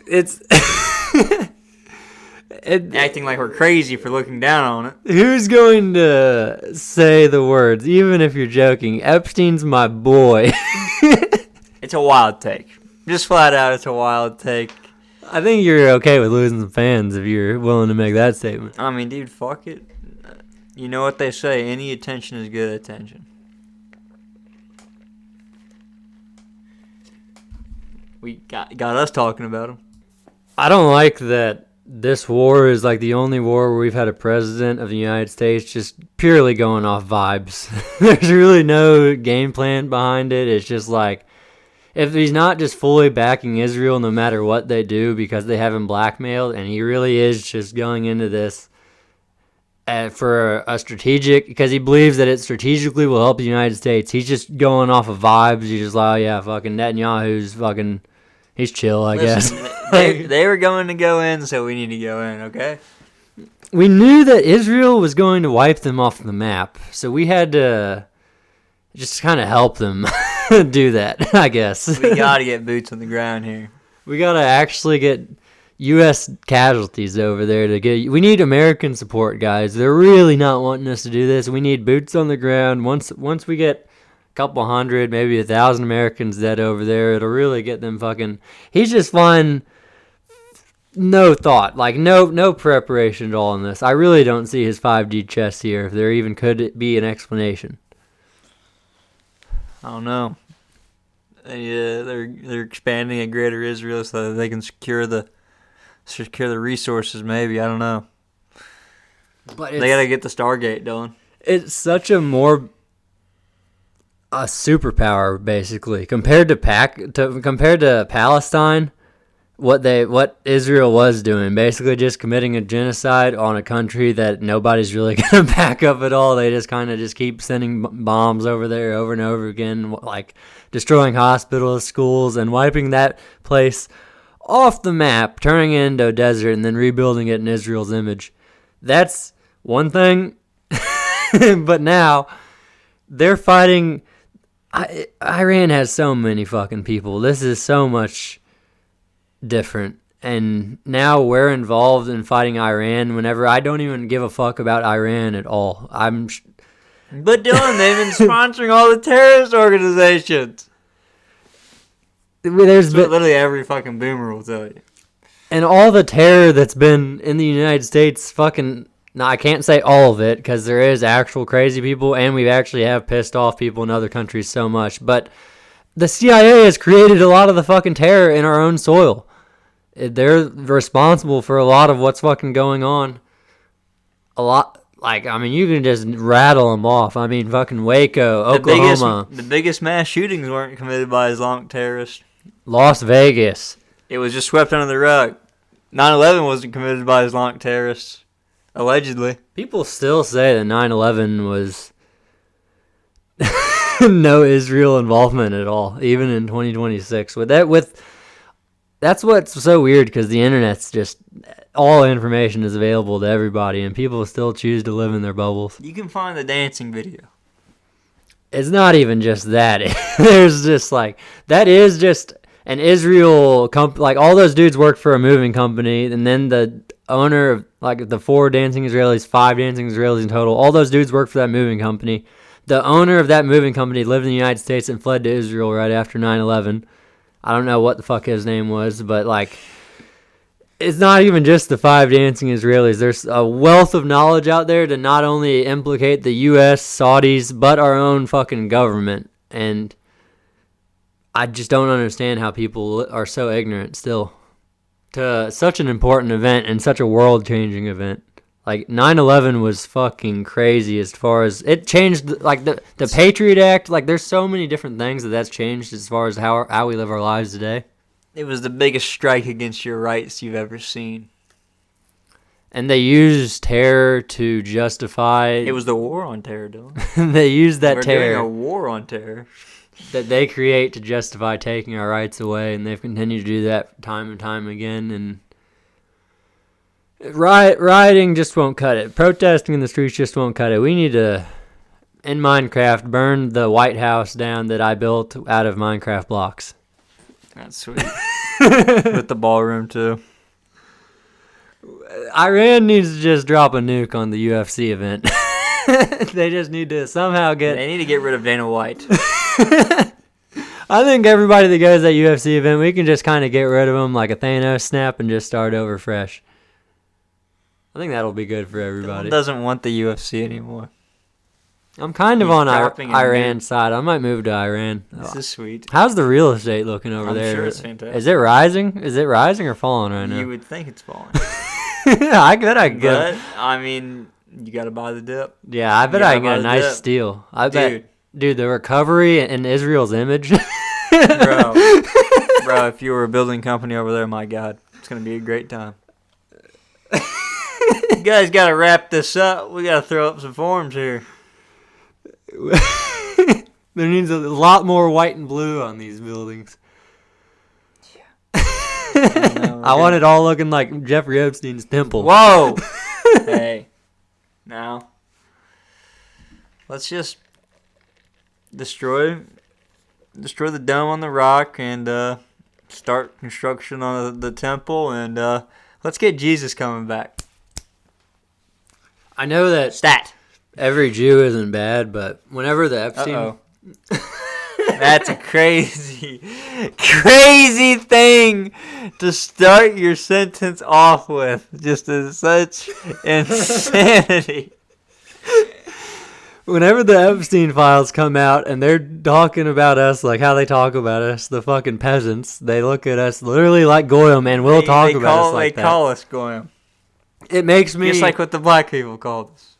It's... Acting like we're crazy for looking down on it. Who's going to say the words, even if you're joking? Epstein's my boy. It's a wild take. Just flat out, it's a wild take. I think you're okay with losing some fans if you're willing to make that statement. I mean, dude, fuck it. You know what they say, any attention is good attention. We got us talking about them. I don't like that this war is like the only war where we've had a president of the United States just purely going off vibes. There's really no game plan behind it. It's just like, if he's not just fully backing Israel no matter what they do because they have him blackmailed, and he really is just going into this for a strategic, because he believes that it strategically will help the United States. He's just going off of vibes. He's just like, oh yeah, fucking Netanyahu's fucking, he's chill, I guess. They were going to go in, so we need to go in, okay? We knew that Israel was going to wipe them off the map, so we had to just kind of help them do that, I guess. We got to get boots on the ground here. We got to actually get U.S. casualties over there to get. We need American support, guys. They're really not wanting us to do this. We need boots on the ground. Once we get a couple hundred, maybe 1,000 Americans dead over there, it'll really get them fucking. He's just flying. No thought, like no preparation at all in this. I really don't see his 5G chess here, if there even could be an explanation. I don't know. They're expanding a greater Israel so that they can secure the resources. Maybe, I don't know. But they gotta get the Stargate done. It's such a superpower basically compared to Palestine. What Israel was doing, basically just committing a genocide on a country that nobody's really gonna back up at all. They just kind of just keep sending bombs over there over and over again, like destroying hospitals, schools, and wiping that place off the map, turning it into a desert, and then rebuilding it in Israel's image. That's one thing. But now they're fighting. Iran has so many fucking people. This is so much different, and now we're involved in fighting Iran whenever I don't even give a fuck about Iran at all. But Dylan, they've been sponsoring all the terrorist organizations. There's been, literally every fucking boomer will tell you. And all the terror that's been in the United States, fucking, now I can't say all of it because there is actual crazy people, and we actually have pissed off people in other countries so much, but the CIA has created a lot of the fucking terror in our own soil. They're responsible for a lot of what's fucking going on. A lot, like, I mean, you can just rattle them off. I mean, fucking Waco, Oklahoma. The biggest mass shootings weren't committed by Islamic terrorists. Las Vegas. It was just swept under the rug. 9/11 wasn't committed by Islamic terrorists, allegedly. People still say that 9/11 was no Israel involvement at all, even in 2026. That's what's so weird, because the internet's just, all information is available to everybody, and people still choose to live in their bubbles. You can find the dancing video. It's not even just that. There's just like, that is just an Israel company. Like, all those dudes work for a moving company, and then the owner of, like, the 4 dancing Israelis, 5 dancing Israelis in total, all those dudes work for that moving company. The owner of that moving company lived in the United States and fled to Israel right after 9/11. I don't know what the fuck his name was, but, like, it's not even just the 5 dancing Israelis. There's a wealth of knowledge out there to not only implicate the U.S., Saudis, but our own fucking government. And I just don't understand how people are so ignorant still to such an important event and such a world-changing event. Like, 9/11 was fucking crazy as far as it changed, like, the Patriot Act. Like, there's so many different things that's changed as far as how we live our lives today. It was the biggest strike against your rights you've ever seen. And they used terror to justify... It was the war on terror, Dylan. They used that terror... We're doing a war on terror. That they create to justify taking our rights away, and they've continued to do that time and time again, and... Rioting just won't cut it. Protesting in the streets just won't cut it. We need to, in Minecraft, burn the White House down that I built out of Minecraft blocks. That's sweet. With the ballroom, too. Iran needs to just drop a nuke on the UFC event. They just need to somehow get... They need to get rid of Dana White. I think everybody that goes to that UFC event, we can just kind of get rid of them like a Thanos snap and just start over fresh. I think that'll be good for everybody. Dylan doesn't want the UFC anymore. I'm kind of He's on dropping a Iran's side. I might move to Iran. This is sweet. How's the real estate looking over I'm there? sure it's fantastic. Is it rising? Is it rising or falling right now? You would think it's falling. I bet I could get. But, I mean, you got to buy the dip. Yeah, I bet I can get a nice steal. I bet, dude, the recovery in Israel's image. Bro, if you were a building company over there, my God, it's going to be a great time. You guys got to wrap this up. We got to throw up some forms here. There needs a lot more white and blue on these buildings. Yeah. I want it all looking like Jeffrey Epstein's temple. Whoa! Hey. Now, let's just destroy the dome on the rock and start construction on the temple, and let's get Jesus coming back. I know that every Jew isn't bad, but whenever the Epstein... That's a crazy thing to start your sentence off with. Just as such insanity. Whenever the Epstein files come out and they're talking about us like how they talk about us, the fucking peasants, they look at us literally like Goyim and will talk about us like that. They call us Goyim. It makes me... Just like what the black people called us.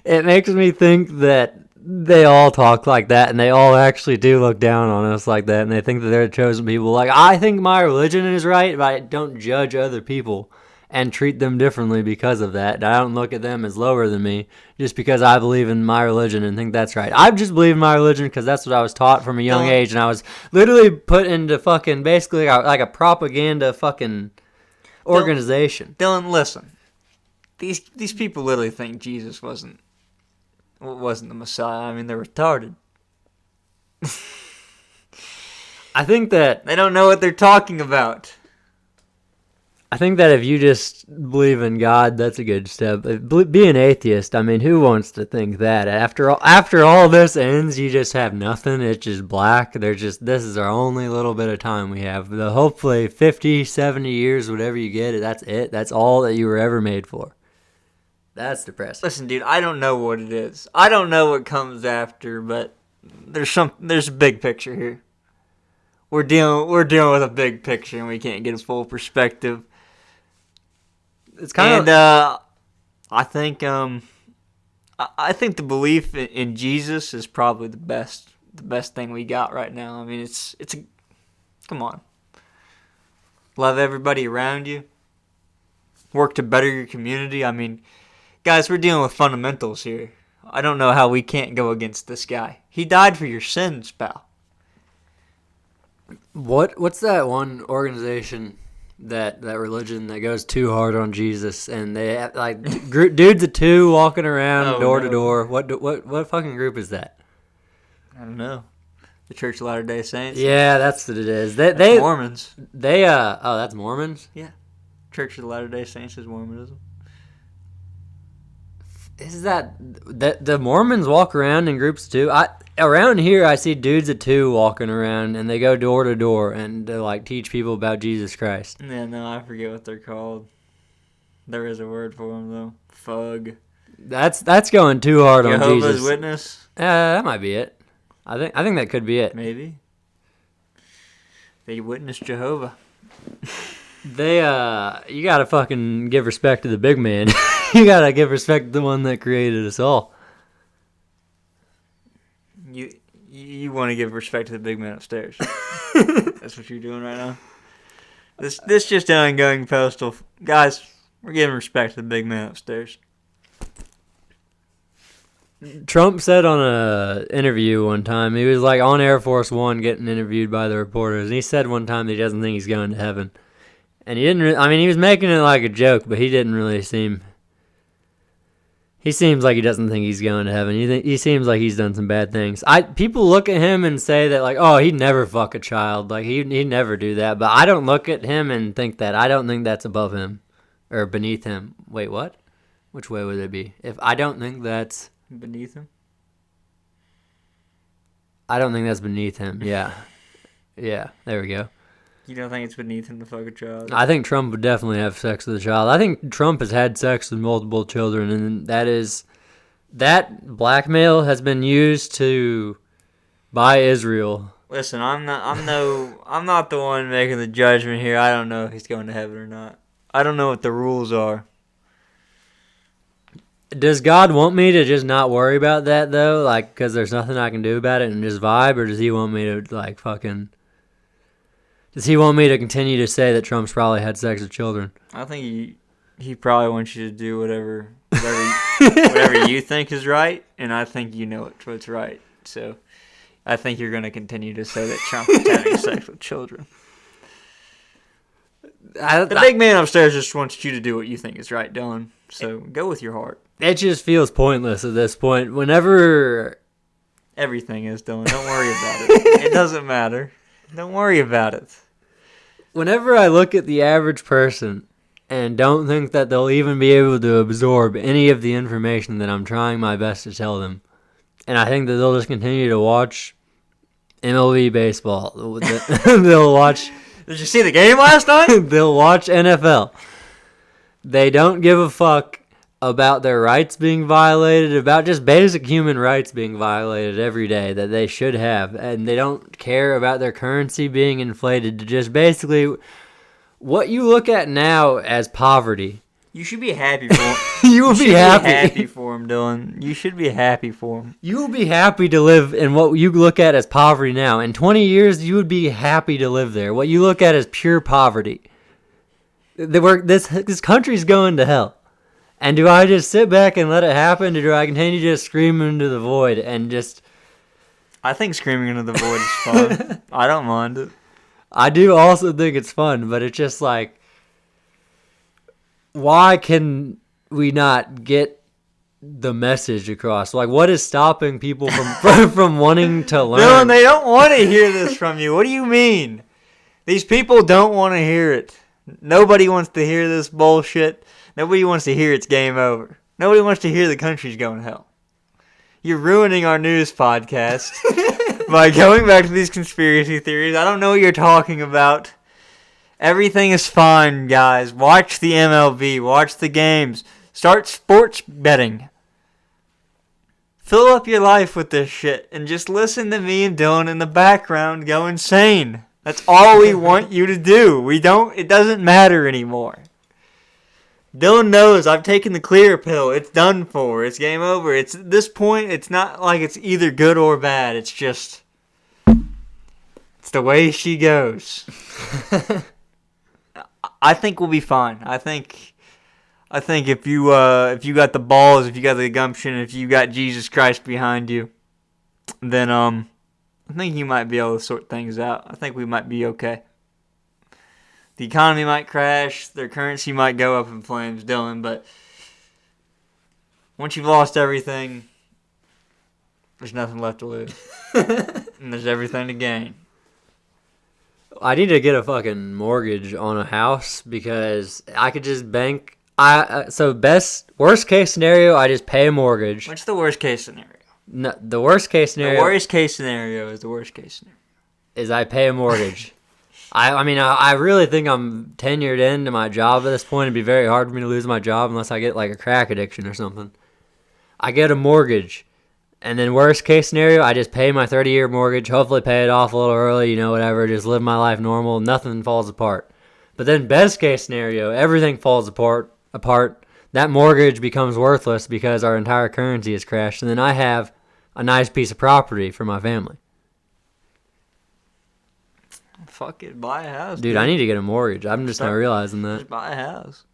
It makes me think that they all talk like that and they all actually do look down on us like that and they think that they're the chosen people. Like, I think my religion is right, but I don't judge other people and treat them differently because of that. I don't look at them as lower than me just because I believe in my religion and think that's right. I just believe in my religion because that's what I was taught from a young age, and I was literally put into fucking basically like a propaganda fucking organization. Dylan, listen. These people literally think Jesus wasn't the Messiah. I mean, they're retarded. I think that... They don't know what they're talking about. I think that if you just believe in God, that's a good step. Be an atheist. I mean, who wants to think that? After all this ends, you just have nothing. It's just black. This is our only little bit of time we have. Hopefully 50, 70 years, whatever you get, that's it. That's all that you were ever made for. That's depressing. Listen, dude, I don't know what it is. I don't know what comes after, but there's a big picture here. We're dealing with a big picture, and we can't get a full perspective. It's kind of, I think the belief in Jesus is probably the best thing we got right now. I mean, come on, love everybody around you, work to better your community. I mean, guys, we're dealing with fundamentals here. I don't know how we can't go against this guy. He died for your sins, pal. What's that one organization? That religion that goes too hard on Jesus, and they have, like dudes of two walking around door to door. What fucking group is that? I don't know. The Church of Latter-day Saints. Yeah, that's what it is. That's Mormons. That's Mormons. Yeah, Church of the Latter-day Saints is Mormonism. Is that the Mormons walk around in groups too? Around here, I see dudes of two walking around, and they go door to door and they like teach people about Jesus Christ. Yeah, no, I forget what they're called. There is a word for them though. Fug. That's going too hard on Jesus. Jehovah's Witness. That might be it. I think that could be it. Maybe. They witness Jehovah. You gotta fucking give respect to the big man. You gotta give respect to the one that created us all. You want to give respect to the big man upstairs. That's what you're doing right now. This just done Going Postal. Guys, we're giving respect to the big man upstairs. Trump said on a interview one time, he was like on Air Force One getting interviewed by the reporters, and he said one time that he doesn't think he's going to heaven. And he didn't. He was making it like a joke, but he didn't really seem. He seems like he doesn't think he's going to heaven. He seems like he's done some bad things. People look at him and say that like, oh, he'd never fuck a child. Like he'd never do that. But I don't look at him and think that. I don't think that's above him or beneath him. Wait, what? Which way would it be? If I don't think that's beneath him. I don't think that's beneath him. Yeah. Yeah, there we go. You don't think it's beneath him to fuck a child? I think Trump would definitely have sex with a child. I think Trump has had sex with multiple children, and that blackmail has been used to buy Israel. Listen, I'm not the one making the judgment here. I don't know if he's going to heaven or not. I don't know what the rules are. Does God want me to just not worry about that, though? Like, because there's nothing I can do about it and just vibe? Or does he want me to, like, fucking... Does he want me to continue to say that Trump's probably had sex with children? I think he probably wants you to do whatever whatever you think is right, and I think you know what's right. So I think you're going to continue to say that Trump is having sex with children. The big man upstairs just wants you to do what you think is right, Dylan. So go with your heart. It just feels pointless at this point. Whenever... Everything is, Dylan. Don't worry about it. It doesn't matter. Don't worry about it. Whenever I look at the average person and don't think that they'll even be able to absorb any of the information that I'm trying my best to tell them, and I think that they'll just continue to watch MLB baseball. They'll watch... Did you see the game last night? They'll watch NFL. They don't give a fuck about their rights being violated, about just basic human rights being violated every day that they should have. And they don't care about their currency being inflated to just basically what you look at now as poverty. You should be happy for him. You will be happy for him, Dylan. You should be happy for him. You will be happy to live in what you look at as poverty now. In 20 years, you would be happy to live there. What you look at as pure poverty. This country's going to hell. And do I just sit back and let it happen, or do I continue to just scream into the void and just... I think screaming into the void is fun. I don't mind it. I do also think it's fun, but it's just like... Why can we not get the message across? Like, what is stopping people from wanting to learn? Dylan, they don't want to hear this from you. What do you mean? These people don't want to hear it. Nobody wants to hear this bullshit. Nobody wants to hear it's game over. Nobody wants to hear the country's going to hell. You're ruining our news podcast by going back to these conspiracy theories. I don't know what you're talking about. Everything is fine, guys. Watch the MLB. Watch the games. Start sports betting. Fill up your life with this shit and just listen to me and Dylan in the background go insane. That's all we want you to do. It doesn't matter anymore. Dylan knows I've taken the clear pill. It's done for. It's game over. It's at this point, it's not like it's either good or bad. It's just, it's the way she goes. I think we'll be fine. I think if you got the balls, if you got the gumption, if you got Jesus Christ behind you, then I think you might be able to sort things out. I think we might be okay. The economy might crash, their currency might go up in flames, Dylan, but once you've lost everything, there's nothing left to lose. And there's everything to gain. I need to get a fucking mortgage on a house because I could just bank. Worst case scenario, I just pay a mortgage. What's the worst case scenario? No, the worst case scenario. The worst case scenario is the worst case scenario. Is I pay a mortgage. I really think I'm tenured into my job at this point. It'd be very hard for me to lose my job unless I get like a crack addiction or something. I get a mortgage. And then worst case scenario, I just pay my 30-year mortgage, hopefully pay it off a little early, whatever, just live my life normal, nothing falls apart. But then best case scenario, everything falls apart. That mortgage becomes worthless because our entire currency has crashed, and then I have a nice piece of property for my family. Fuck it, buy a house. Dude, I need to get a mortgage. I'm just not realizing that. Just buy a house.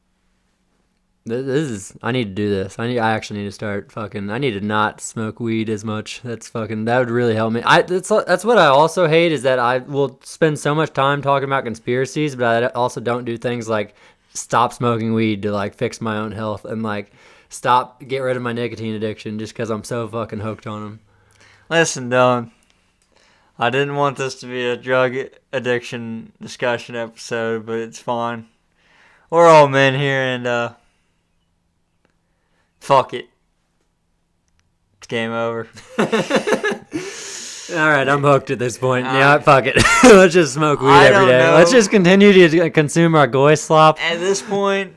I need to do this. I actually need to start I need to not smoke weed as much. That would really help me. That's what I also hate is that I will spend so much time talking about conspiracies, but I also don't do things like stop smoking weed to like fix my own health and like get rid of my nicotine addiction just because I'm so fucking hooked on them. Listen, Dylan. I didn't want this to be a drug addiction discussion episode, but it's fine. We're all men here, and fuck it. It's game over. All right, I'm hooked at this point. Yeah, fuck it. Let's just smoke weed every day. Let's just continue to consume our goy slop. At this point,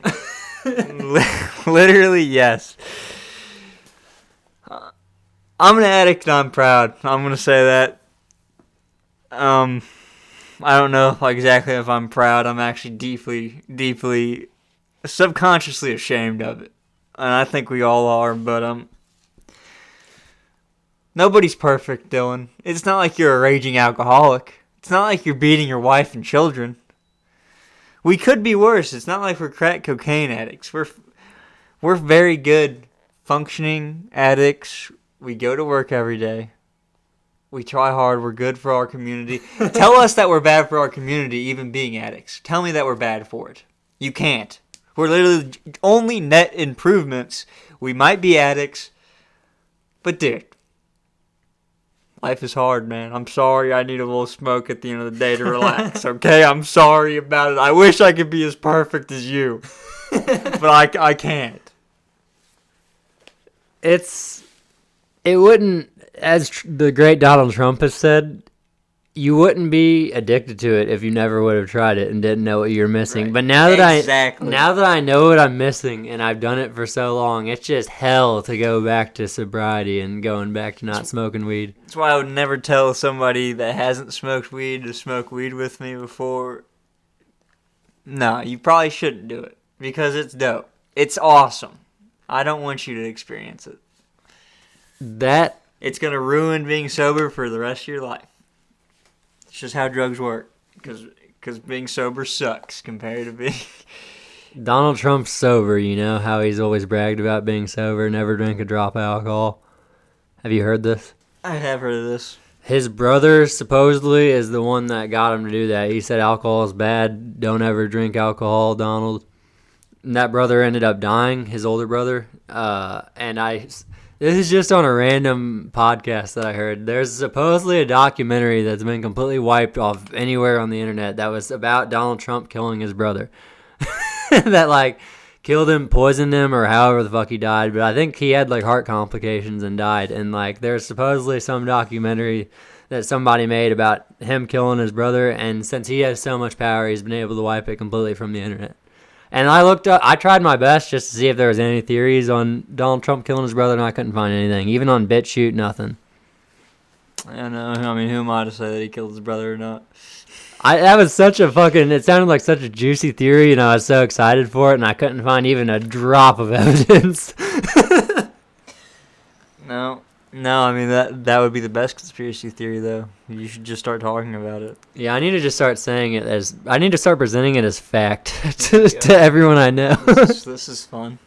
literally, yes. I'm an addict and I'm proud. I'm going to say that. I don't know exactly if I'm proud. I'm actually deeply, deeply, subconsciously ashamed of it. And I think we all are, but nobody's perfect, Dylan. It's not like you're a raging alcoholic. It's not like you're beating your wife and children. We could be worse. It's not like we're crack cocaine addicts. We're very good functioning addicts. We go to work every day. We try hard. We're good for our community. Tell us that we're bad for our community, even being addicts. Tell me that we're bad for it. You can't. We're literally only net improvements. We might be addicts. But dude, life is hard, man. I'm sorry I need a little smoke at the end of the day to relax, okay? I'm sorry about it. I wish I could be as perfect as you. But I can't. It wouldn't, as the great Donald Trump has said, you wouldn't be addicted to it if you never would have tried it and didn't know what you were missing. Right. But now that I know what I'm missing and I've done it for so long, it's just hell to go back to sobriety and going back to not smoking weed. That's why I would never tell somebody that hasn't smoked weed to smoke weed with me before. No, you probably shouldn't do it because it's dope. It's awesome. I don't want you to experience it. It's going to ruin being sober for the rest of your life. It's just how drugs work. Because being sober sucks compared to being... Donald Trump's sober, you know how he's always bragged about being sober, never drink a drop of alcohol. Have you heard this? I have heard of this. His brother supposedly is the one that got him to do that. He said alcohol is bad. Don't ever drink alcohol, Donald. And that brother ended up dying, his older brother. This is just on a random podcast that I heard. There's supposedly a documentary that's been completely wiped off anywhere on the internet that was about Donald Trump killing his brother. That, killed him, poisoned him, or however the fuck he died. But I think he had, heart complications and died. And, there's supposedly some documentary that somebody made about him killing his brother. And since he has so much power, he's been able to wipe it completely from the internet. And I tried my best just to see if there was any theories on Donald Trump killing his brother, and I couldn't find anything. Even on BitChute, nothing. I know. I mean, who am I to say that he killed his brother or not? That was it sounded like such a juicy theory, and I was so excited for it, and I couldn't find even a drop of evidence. No, I mean, that would be the best conspiracy theory, though. You should just start talking about it. Yeah, I need to just start I need to start presenting it as fact to everyone I know. This is fun.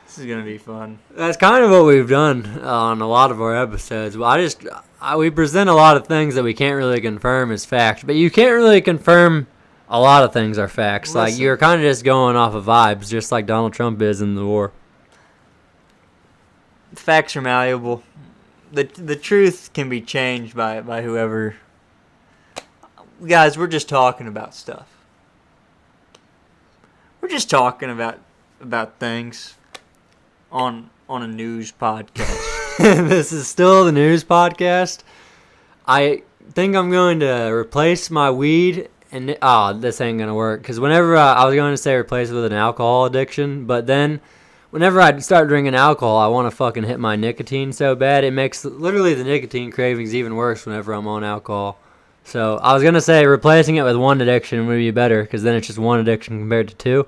This is going to be fun. That's kind of what we've done on a lot of our episodes. We present a lot of things that we can't really confirm as fact, but you can't really confirm a lot of things are facts. Listen. You're kind of just going off of vibes, just like Donald Trump is in the war. Facts are malleable. The truth can be changed by whoever. Guys, we're just talking about stuff. We're just talking about things on a news podcast. This is still the news podcast. I think I'm going to replace my weed and this ain't gonna work because whenever I was going to say replace it with an alcohol addiction, but then whenever I start drinking alcohol, I want to fucking hit my nicotine so bad. It makes literally the nicotine cravings even worse whenever I'm on alcohol. So I was going to say replacing it with one addiction would be better because then it's just one addiction compared to two.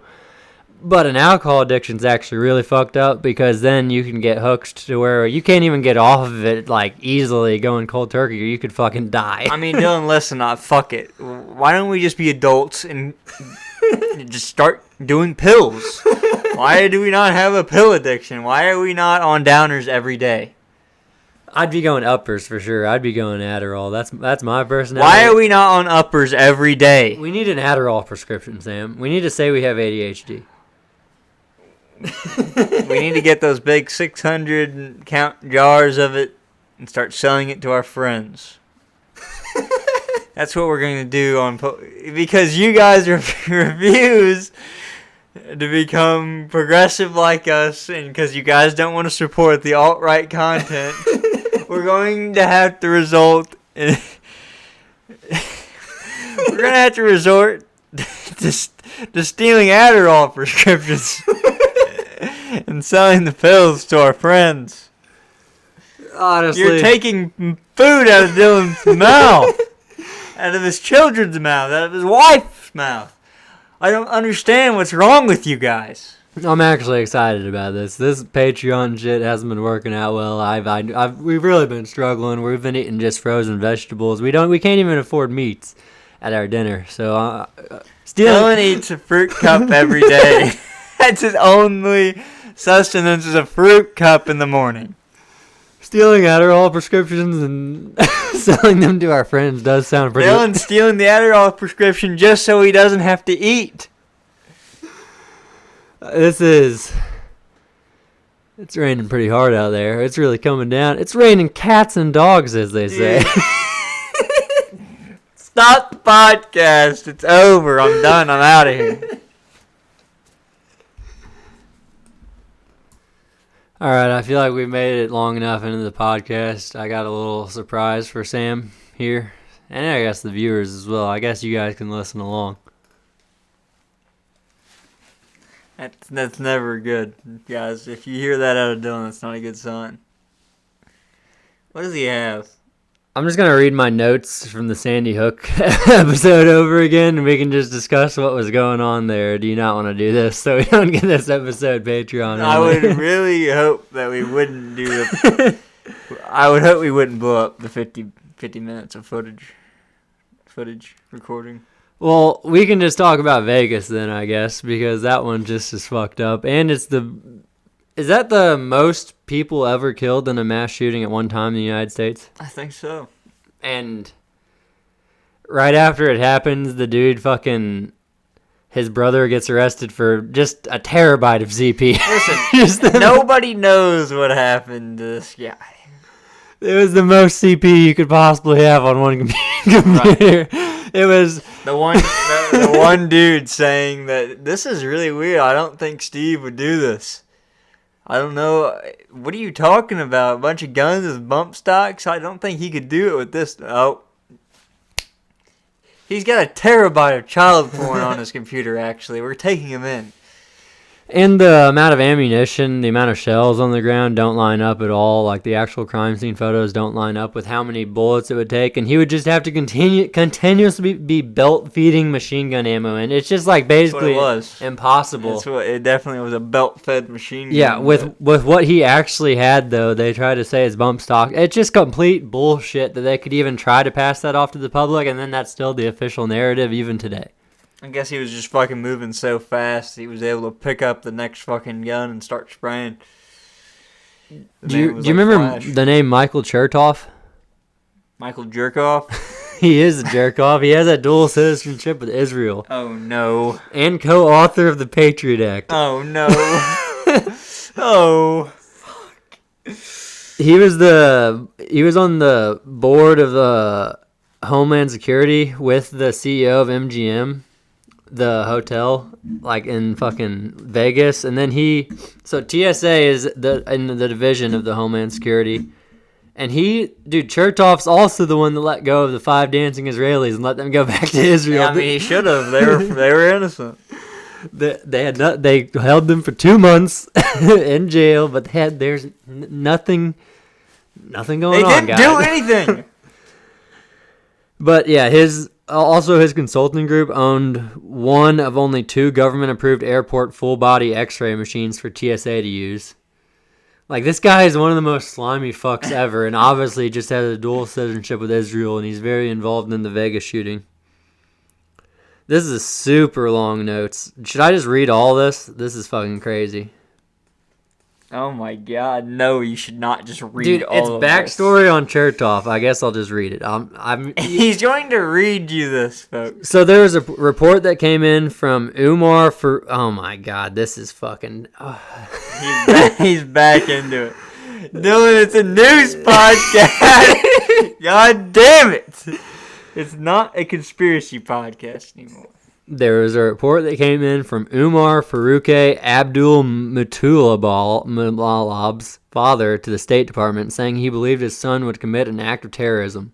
But an alcohol addiction is actually really fucked up because then you can get hooked to where you can't even get off of it easily going cold turkey or you could fucking die. I mean, Dylan, listen, fuck it. Why don't we just be adults and just start doing pills? Why do we not have a pill addiction? Why are we not on downers every day? I'd be going uppers for sure. I'd be going Adderall. That's my personality. Why are we not on uppers every day? We need an Adderall prescription, Sam. We need to say we have ADHD. We need to get those big 600 count jars of it and start selling it to our friends. That's what we're going to do because you guys refuse to become progressive like us, and because you guys don't want to support the alt-right content, we're going to have to resort to stealing Adderall prescriptions and selling the pills to our friends. Honestly, you're taking food out of Dylan's mouth, out of his children's mouth, out of his wife's mouth. I don't understand what's wrong with you guys. I'm actually excited about this. This Patreon shit hasn't been working out well. We've really been struggling. We've been eating just frozen vegetables. We can't even afford meats at our dinner. So Dylan eats a fruit cup every day. That's his only sustenance, is a fruit cup in the morning. Stealing Adderall prescriptions and selling them to our friends does sound pretty. Dylan's stealing the Adderall prescription just so he doesn't have to eat. It's raining pretty hard out there. It's really coming down. It's raining cats and dogs, as they say. Stop the podcast. It's over. I'm done. I'm out of here. All right, I feel like we made it long enough into the podcast. I got a little surprise for Sam here, and I guess the viewers as well. I guess you guys can listen along. That's never good, guys. If you hear that out of Dylan, that's not a good sign. What does he have? I'm just going to read my notes from the Sandy Hook episode over again, and we can just discuss what was going on there. Do you not want to do this so we don't get this episode Patreon? I would really hope that we wouldn't do the... I would hope we wouldn't blow up the 50 minutes of footage recording. Well, we can just talk about Vegas then, I guess, because that one just is fucked up. And is that the most people ever killed in a mass shooting at one time in the United States? I think so. And right after it happens, the dude his brother gets arrested for just a terabyte of CP. Listen, nobody knows what happened to this guy. It was the most CP you could possibly have on one computer. Right. It was the one dude saying that this is really weird. I don't think Steve would do this. I don't know. What are you talking about? A bunch of guns with bump stocks? I don't think he could do it with this. Oh. He's got a terabyte of child porn on his computer, actually. We're taking him in. And the amount of ammunition, the amount of shells on the ground don't line up at all. Like, the actual crime scene photos don't line up with how many bullets it would take. And he would just have to continuously be belt-feeding machine gun ammo. And it's just, like, basically impossible. It definitely was a belt-fed machine gun. Yeah, with what he actually had, though, they try to say is bump stock. It's just complete bullshit that they could even try to pass that off to the public. And then that's still the official narrative even today. I guess he was just fucking moving so fast he was able to pick up the next fucking gun and start spraying. Do you remember the name Michael Chertoff? Michael Jerkoff? He is a jerk-off. He has a dual citizenship with Israel. Oh, no. And co-author of the Patriot Act. Oh, no. Oh, fuck. He was on the board of the Homeland Security with the CEO of MGM. The hotel, like in fucking Vegas, and then TSA is in the division of the Homeland Security, and Chertoff's also the one that let go of the 5 dancing Israelis and let them go back to Israel. Yeah, I mean, he should have. They were innocent. They held them for 2 months in jail, but there's nothing going on. They didn't do anything. But yeah, his consulting group owned one of only 2 government-approved airport full-body X-ray machines for TSA to use. Like, this guy is one of the most slimy fucks ever, and obviously just has a dual citizenship with Israel, and he's very involved in the Vegas shooting. This is super long notes. Should I just read all this? This is fucking crazy. Oh my god, no, you should not just read all of this. It's backstory on Chertoff. I guess I'll just read it. He's going to read you this, folks. So there was a report that came in from Umar oh my god, this is fucking... He's back into it. Dylan, it's a news podcast. God damn it. It's not a conspiracy podcast anymore. There was a report that came in from Umar Farouk Abdul Mutallab's father to the State Department saying he believed his son would commit an act of terrorism.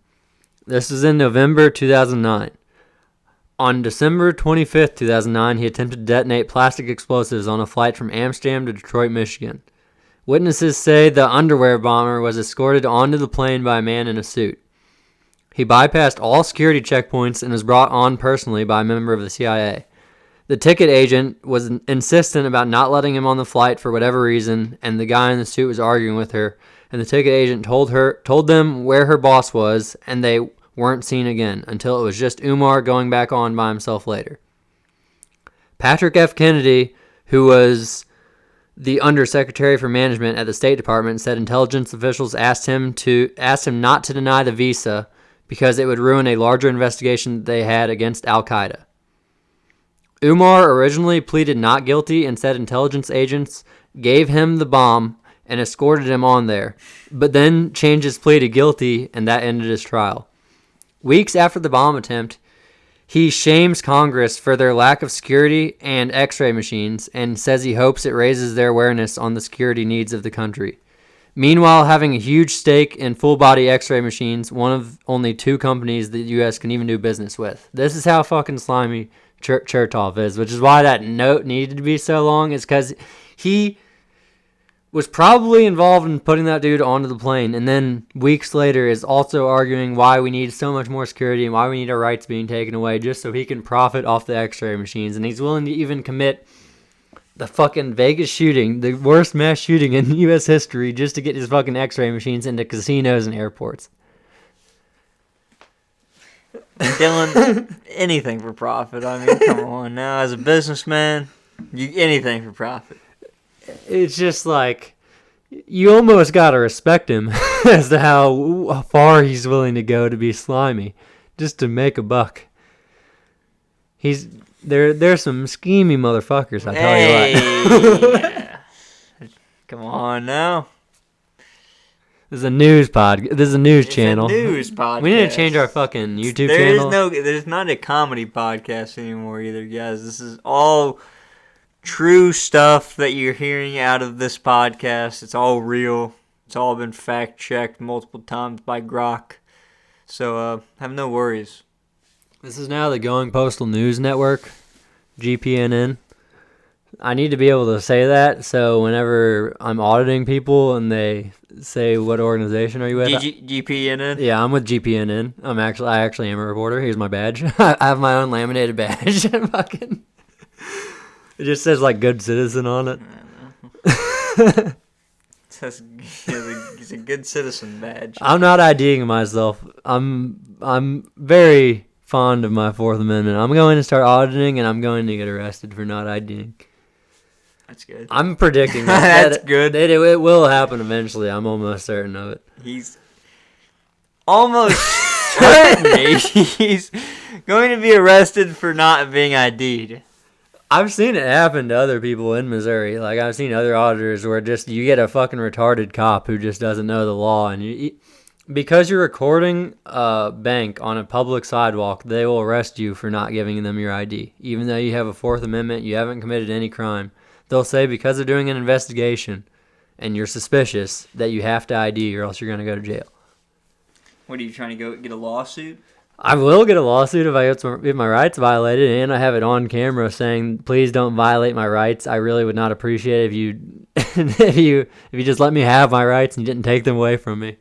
This was in November 2009. On December 25th, 2009, he attempted to detonate plastic explosives on a flight from Amsterdam to Detroit, Michigan. Witnesses say the underwear bomber was escorted onto the plane by a man in a suit. He bypassed all security checkpoints and was brought on personally by a member of the CIA. The ticket agent was insistent about not letting him on the flight for whatever reason, and the guy in the suit was arguing with her, and the ticket agent told them where her boss was, and they weren't seen again until it was just Umar going back on by himself later. Patrick F. Kennedy, who was the Undersecretary for Management at the State Department, said intelligence officials asked him not to deny the visa because it would ruin a larger investigation they had against Al-Qaeda. Umar originally pleaded not guilty and said intelligence agents gave him the bomb and escorted him on there, but then changed his plea to guilty, and that ended his trial. Weeks after the bomb attempt, he shames Congress for their lack of security and x-ray machines and says he hopes it raises their awareness on the security needs of the country. Meanwhile, having a huge stake in full-body x-ray machines, one of only 2 companies the U.S. can even do business with. This is how fucking slimy Chertoff is, which is why that note needed to be so long, is because he was probably involved in putting that dude onto the plane, and then weeks later is also arguing why we need so much more security and why we need our rights being taken away just so he can profit off the x-ray machines, and he's willing to even commit the fucking Vegas shooting, the worst mass shooting in U.S. history, just to get his fucking x-ray machines into casinos and airports. Dylan, anything for profit. I mean, come on now. As a businessman, anything for profit. It's just like, you almost gotta respect him as to how far he's willing to go to be slimy, just to make a buck. There's some schemy motherfuckers, I tell you what. Come on now. This is a news This is a news channel. A news podcast. We need to change our fucking YouTube channel. There's not a comedy podcast anymore either, guys. This is all true stuff that you're hearing out of this podcast. It's all real. It's all been fact-checked multiple times by Grok. So, have no worries. This is now the Going Postal News Network, GPNN. I need to be able to say that, so whenever I'm auditing people and they say, what organization are you with? GPNN? Yeah, I'm with GPNN. I actually am a reporter. Here's my badge. I have my own laminated badge. Fucking, it just says, like, good citizen on it. It says he's a good citizen badge. I'm not IDing myself. I'm very fond of my Fourth Amendment. I'm going to start auditing, and I'm going to get arrested for not IDing. That's good. I'm predicting that. That's good. It will happen eventually. I'm almost certain of it. He's almost certain he's going to be arrested for not being ID'd. I've seen it happen to other people in Missouri. Like, I've seen other auditors where just you get a fucking retarded cop who just doesn't know the law, and because you're recording a bank on a public sidewalk, they will arrest you for not giving them your ID. Even though you have a Fourth Amendment, you haven't committed any crime. They'll say because they're doing an investigation and you're suspicious that you have to ID or else you're going to go to jail. What, are you trying to go get a lawsuit? I will get a lawsuit if I get my rights violated, and I have it on camera saying, please don't violate my rights. I really would not appreciate it if you just let me have my rights and you didn't take them away from me.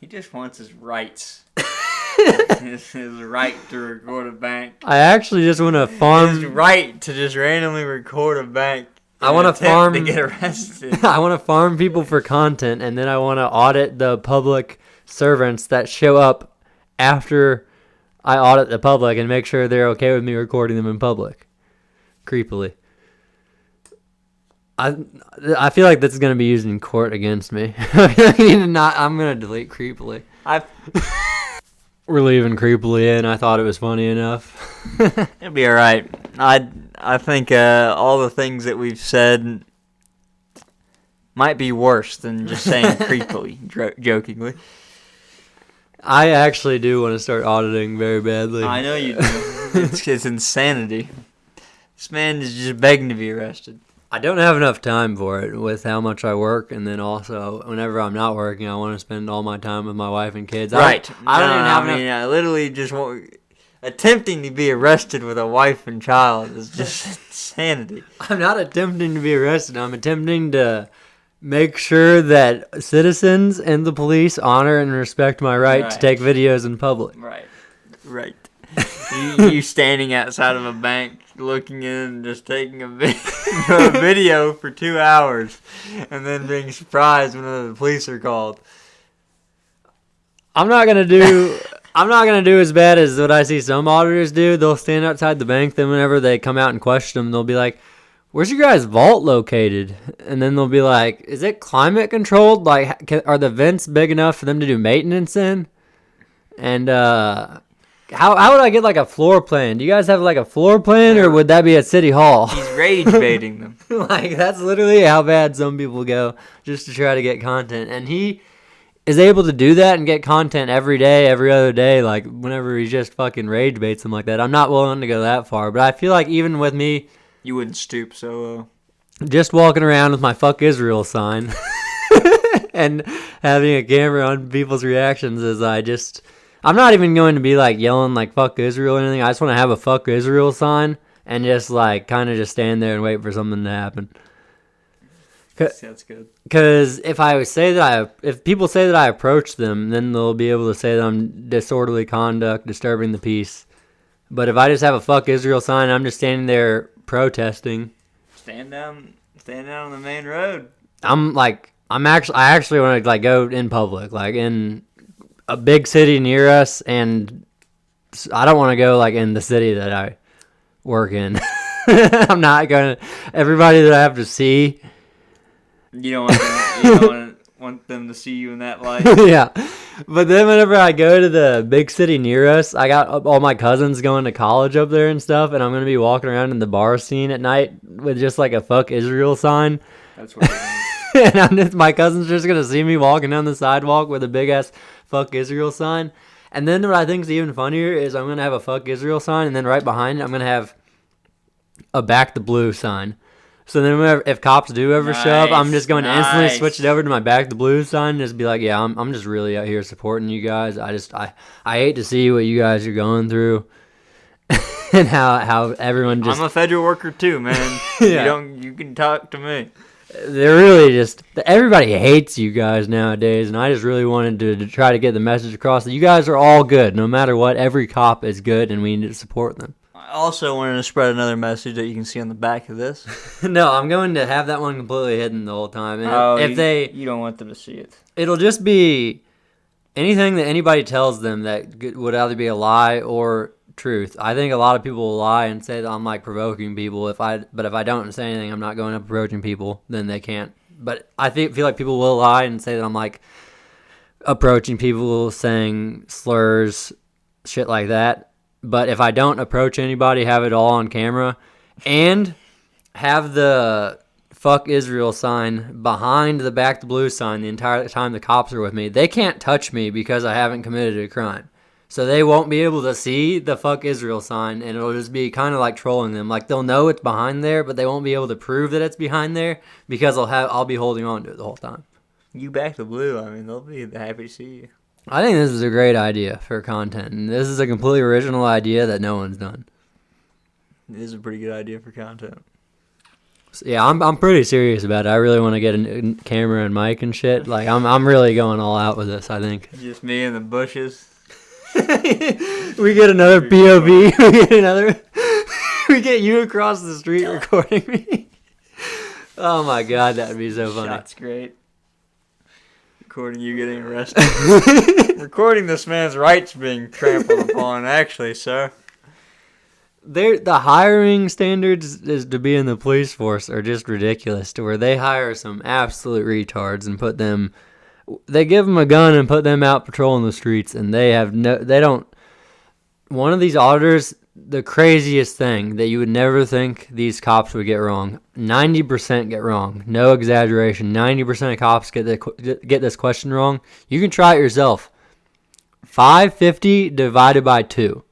He just wants his rights. his right to record a bank. I actually just want to farm. His right to just randomly record a bank. I want to farm to get arrested. I want to farm people for content, and then I want to audit the public servants that show up after I audit the public and make sure they're okay with me recording them in public. Creepily. I feel like this is going to be used in court against me. I'm going to delete creepily. We're leaving creepily in. I thought it was funny enough. It'll be all right. I think all the things that we've said might be worse than just saying creepily, jokingly. I actually do want to start auditing very badly. I know you do. It's insanity. This man is just begging to be arrested. I don't have enough time for it with how much I work, and then also whenever I'm not working, I want to spend all my time with my wife and kids. Right. I don't even have enough. I literally just attempting to be arrested with a wife and child is just insanity. I'm not attempting to be arrested. I'm attempting to make sure that citizens and the police honor and respect my right to take videos in public. Right. you standing outside of a bank, looking in, and just taking a video for 2 hours, and then being surprised when the police are called. I'm not gonna do as bad as what I see some auditors do. They'll stand outside the bank, then whenever they come out and question them, they'll be like, "Where's your guys' vault located?" And then they'll be like, "Is it climate controlled? Like, are the vents big enough for them to do maintenance in?" And how would I get like a floor plan? Do you guys have like a floor plan, or would that be at City Hall? He's rage baiting them. Like, that's literally how bad some people go just to try to get content. And he is able to do that and get content every day, every other day, like whenever he just fucking rage baits them like that. I'm not willing to go that far, but I feel like even with me, you wouldn't stoop so low. Just walking around with my "Fuck Israel" sign and having a camera on people's reactions I'm not even going to be like yelling like "Fuck Israel" or anything. I just want to have a "Fuck Israel" sign and just like kind of just stand there and wait for something to happen. That's good. Because if people say that I approach them, then they'll be able to say that I'm disorderly conduct, disturbing the peace. But if I just have a "Fuck Israel" sign, I'm just standing there protesting. Stand down on the main road. I actually want to like go in public, like in a big city near us, and I don't want to go like in the city that I work in. I'm not going to. Everybody that I have to see. You don't want them to see you in that light. Yeah. But then whenever I go to the big city near us, I got all my cousins going to college up there and stuff, and I'm going to be walking around in the bar scene at night with just like a "Fuck Israel" sign. That's what and my cousin's just going to see me walking down the sidewalk with a big-ass "Fuck Israel" sign. And then what I think is even funnier is I'm going to have a "Fuck Israel" sign, and then right behind it, I'm going to have a "Back the Blue" sign. So then if cops do ever show up, I'm just going to instantly switch it over to my "Back the Blue" sign and just be like, yeah, I'm just really out here supporting you guys. I hate to see what you guys are going through and how everyone just... I'm a federal worker too, man. Yeah. You can talk to me. They're really just... Everybody hates you guys nowadays, and I just really wanted to try to get the message across that you guys are all good. No matter what, every cop is good, and we need to support them. I also wanted to spread another message that you can see on the back of this. No, I'm going to have that one completely hidden the whole time. And you don't want them to see it. It'll just be anything that anybody tells them that would either be a lie or truth. I think a lot of people will lie and say that I'm like provoking people. But if I don't say anything, I'm not going up approaching people, then they can't. But I feel like people will lie and say that I'm like approaching people, saying slurs, shit like that. But if I don't approach anybody, have it all on camera, and have the "Fuck Israel" sign behind the "Back the Blue" sign the entire time the cops are with me, they can't touch me because I haven't committed a crime. So they won't be able to see the "Fuck Israel" sign, and it'll just be kind of like trolling them. Like, they'll know it's behind there, but they won't be able to prove that it's behind there because I'll be holding on to it the whole time. You "Back the Blue", I mean, they'll be happy to see you. I think this is a great idea for content, and this is a completely original idea that no one's done. It is a pretty good idea for content. So, yeah, I'm pretty serious about it. I really want to get a camera and mic and shit. Like, I'm really going all out with this, I think. Just me in the bushes. We get another POV. We get you across the street recording me. Oh my god, that would be so funny. That's great. Recording you getting arrested. Recording this man's rights being trampled upon, actually, sir. The hiring standards is to be in the police force are just ridiculous, to where they hire some absolute retards and they give them a gun and put them out patrolling the streets, and one of these auditors, the craziest thing that you would never think these cops would get wrong, 90% get wrong. No exaggeration. 90% of cops get this question wrong. You can try it yourself. 550 divided by 2.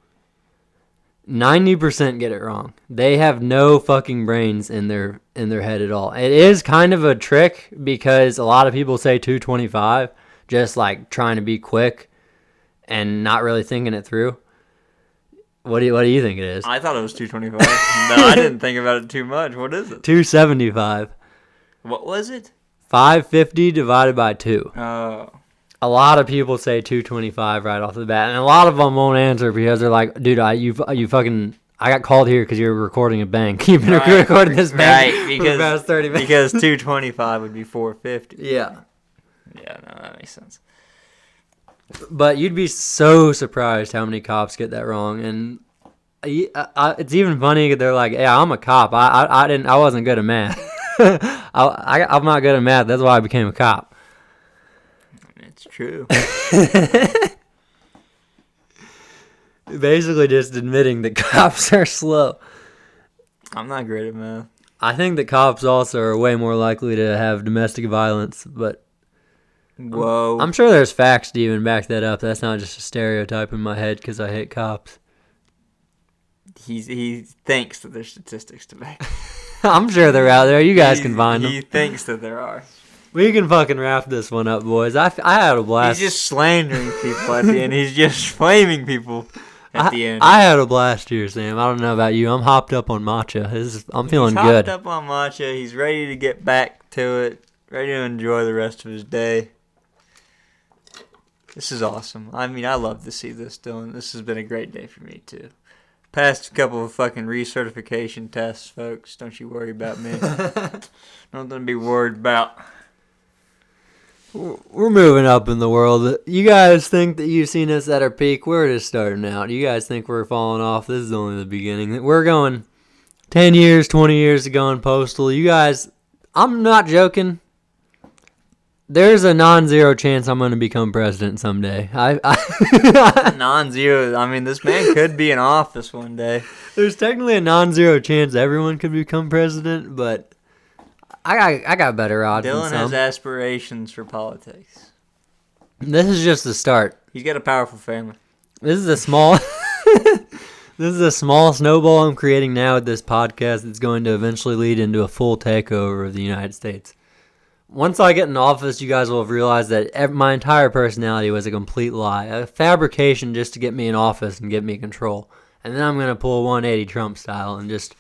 90% get it wrong. They have no fucking brains in their head at all. It is kind of a trick because a lot of people say 225, just like trying to be quick and not really thinking it through. What do you think it is? I thought it was 225. No, I didn't think about it too much. What is it? 275. What was it? 550 divided by 2. Oh. A lot of people say 225 right off the bat, and a lot of them won't answer because they're like, "Dude, I got called here because you're recording a bank. You've been recording this bank for the past 30 minutes." Because 225 would be 450. Yeah. Yeah, no, that makes sense. But you'd be so surprised how many cops get that wrong, and it's even funny. They're like, "Yeah, I'm a cop. I wasn't good at math. I'm not good at math. That's why I became a cop." It's true. Basically just admitting that cops are slow. I'm not great at math. I think that cops also are way more likely to have domestic violence, but whoa, I'm sure there's facts to even back that up. That's not just a stereotype in my head because I hate cops. He thinks that there's statistics to back. I'm sure they're out there. You guys can find them. He thinks that there are. We can fucking wrap this one up, boys. I had a blast. He's just slandering people at the end. He's just flaming people at the end. I had a blast here, Sam. I don't know about you. I'm hopped up on matcha. I'm feeling good. He's hopped up on matcha. He's ready to get back to it. Ready to enjoy the rest of his day. This is awesome. I mean, I love to see this, Dylan. This has been a great day for me, too. Passed a couple of fucking recertification tests, folks. Don't you worry about me. Nothing to be worried about. We're moving up in the world. You guys think that you've seen us at our peak? We're just starting out. You guys think we're falling off? This is only the beginning. We're going 10 years, 20 years to Going Postal. You guys, I'm not joking. There's a non-zero chance I'm going to become president someday. Non-zero. I mean, this man could be in office one day. There's technically a non-zero chance everyone could become president, but I got better odds Dylan than some. has aspirations for politics. This is just the start. He's got a powerful family. This is a small this is a small snowball I'm creating now with this podcast that's going to eventually lead into a full takeover of the United States. Once I get in office, you guys will have realized that my entire personality was a complete lie, a fabrication just to get me in office and get me control. And then I'm going to pull 180 Trump style and just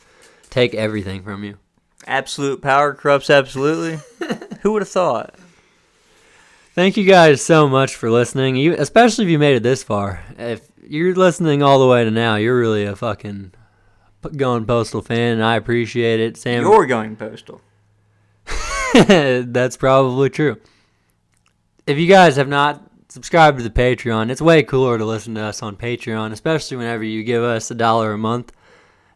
take everything from you. Absolute power corrupts absolutely. Who would have thought? Thank you guys so much for listening, especially if you made it this far. If you're listening all the way to now, you're really a fucking Going Postal fan, and I appreciate it. Sam, you're Going Postal. That's probably true. If you guys have not subscribed to the Patreon, it's way cooler to listen to us on Patreon, especially whenever you give us $1 a month.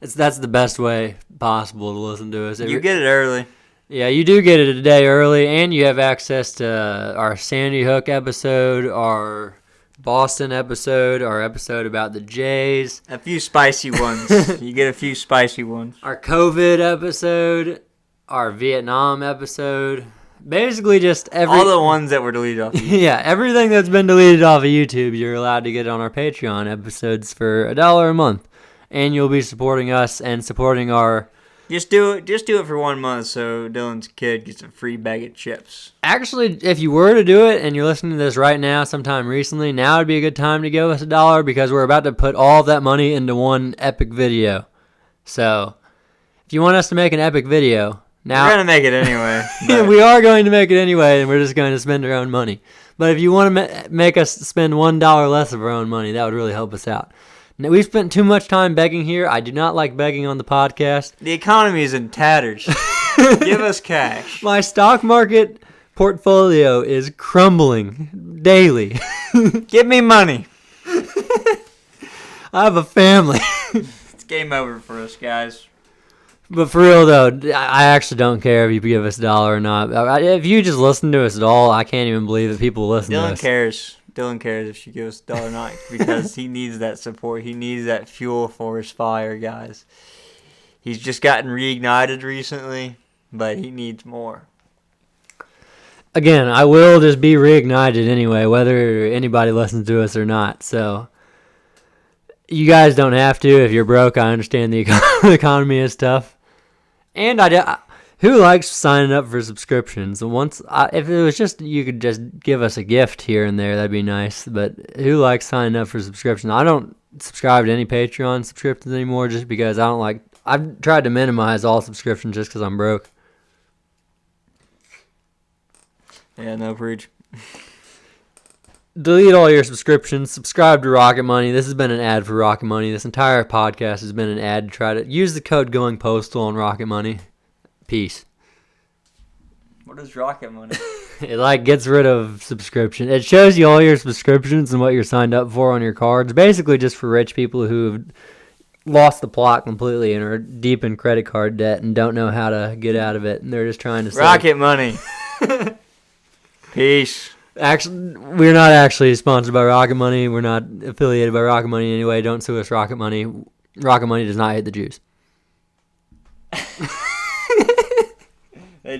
That's the best way possible to listen to us. You get it early. Yeah, you do get it a day early, and you have access to our Sandy Hook episode, our Boston episode, our episode about the Jays. A few spicy ones. You get a few spicy ones. Our COVID episode, our Vietnam episode. Basically just all the ones that were deleted off YouTube. Yeah, everything that's been deleted off of YouTube, you're allowed to get on our Patreon episodes for $1 a month. And you'll be supporting us and supporting our... Just do it for 1 month so Dylan's kid gets a free bag of chips. Actually, if you were to do it and you're listening to this right now, sometime recently, now would be a good time to give us $1 because we're about to put all of that money into one epic video. So, if you want us to make an epic video... Now, we're going to make it anyway. We are going to make it anyway, and we're just going to spend our own money. But if you want to make us spend $1 less of our own money, that would really help us out. Now, we've spent too much time begging here. I do not like begging on the podcast. The economy is in tatters. Give us cash. My stock market portfolio is crumbling daily. Give me money. I have a family. It's game over for us, guys. But for real, though, I actually don't care if you give us $1 or not. If you just listen to us at all, I can't even believe that people listen to us. Dylan cares if she gives us $1 or not because he needs that support. He needs that fuel for his fire, guys. He's just gotten reignited recently, but he needs more. Again, I will just be reignited anyway, whether anybody listens to us or not. So, You guys don't have to. If you're broke, I understand the economy is tough. And who likes signing up for subscriptions? If it was just you could just give us a gift here and there, that'd be nice. But who likes signing up for subscriptions? I don't subscribe to any Patreon subscriptions anymore, just because I don't like. I've tried to minimize all subscriptions just because I'm broke. Yeah, no preach. Delete all your subscriptions. Subscribe to Rocket Money. This has been an ad for Rocket Money. This entire podcast has been an ad to try to use the code Going Postal on Rocket Money. Peace. What is Rocket Money? It gets rid of subscription. It shows you all your subscriptions and what you're signed up for on your cards. Basically just for rich people who have lost the plot completely and are deep in credit card debt and don't know how to get out of it. And they're just trying to Rocket Money. Peace. Actually, we're not actually sponsored by Rocket Money. We're not affiliated by Rocket Money anyway. Don't sue us, Rocket Money. Rocket Money does not hate the Jews.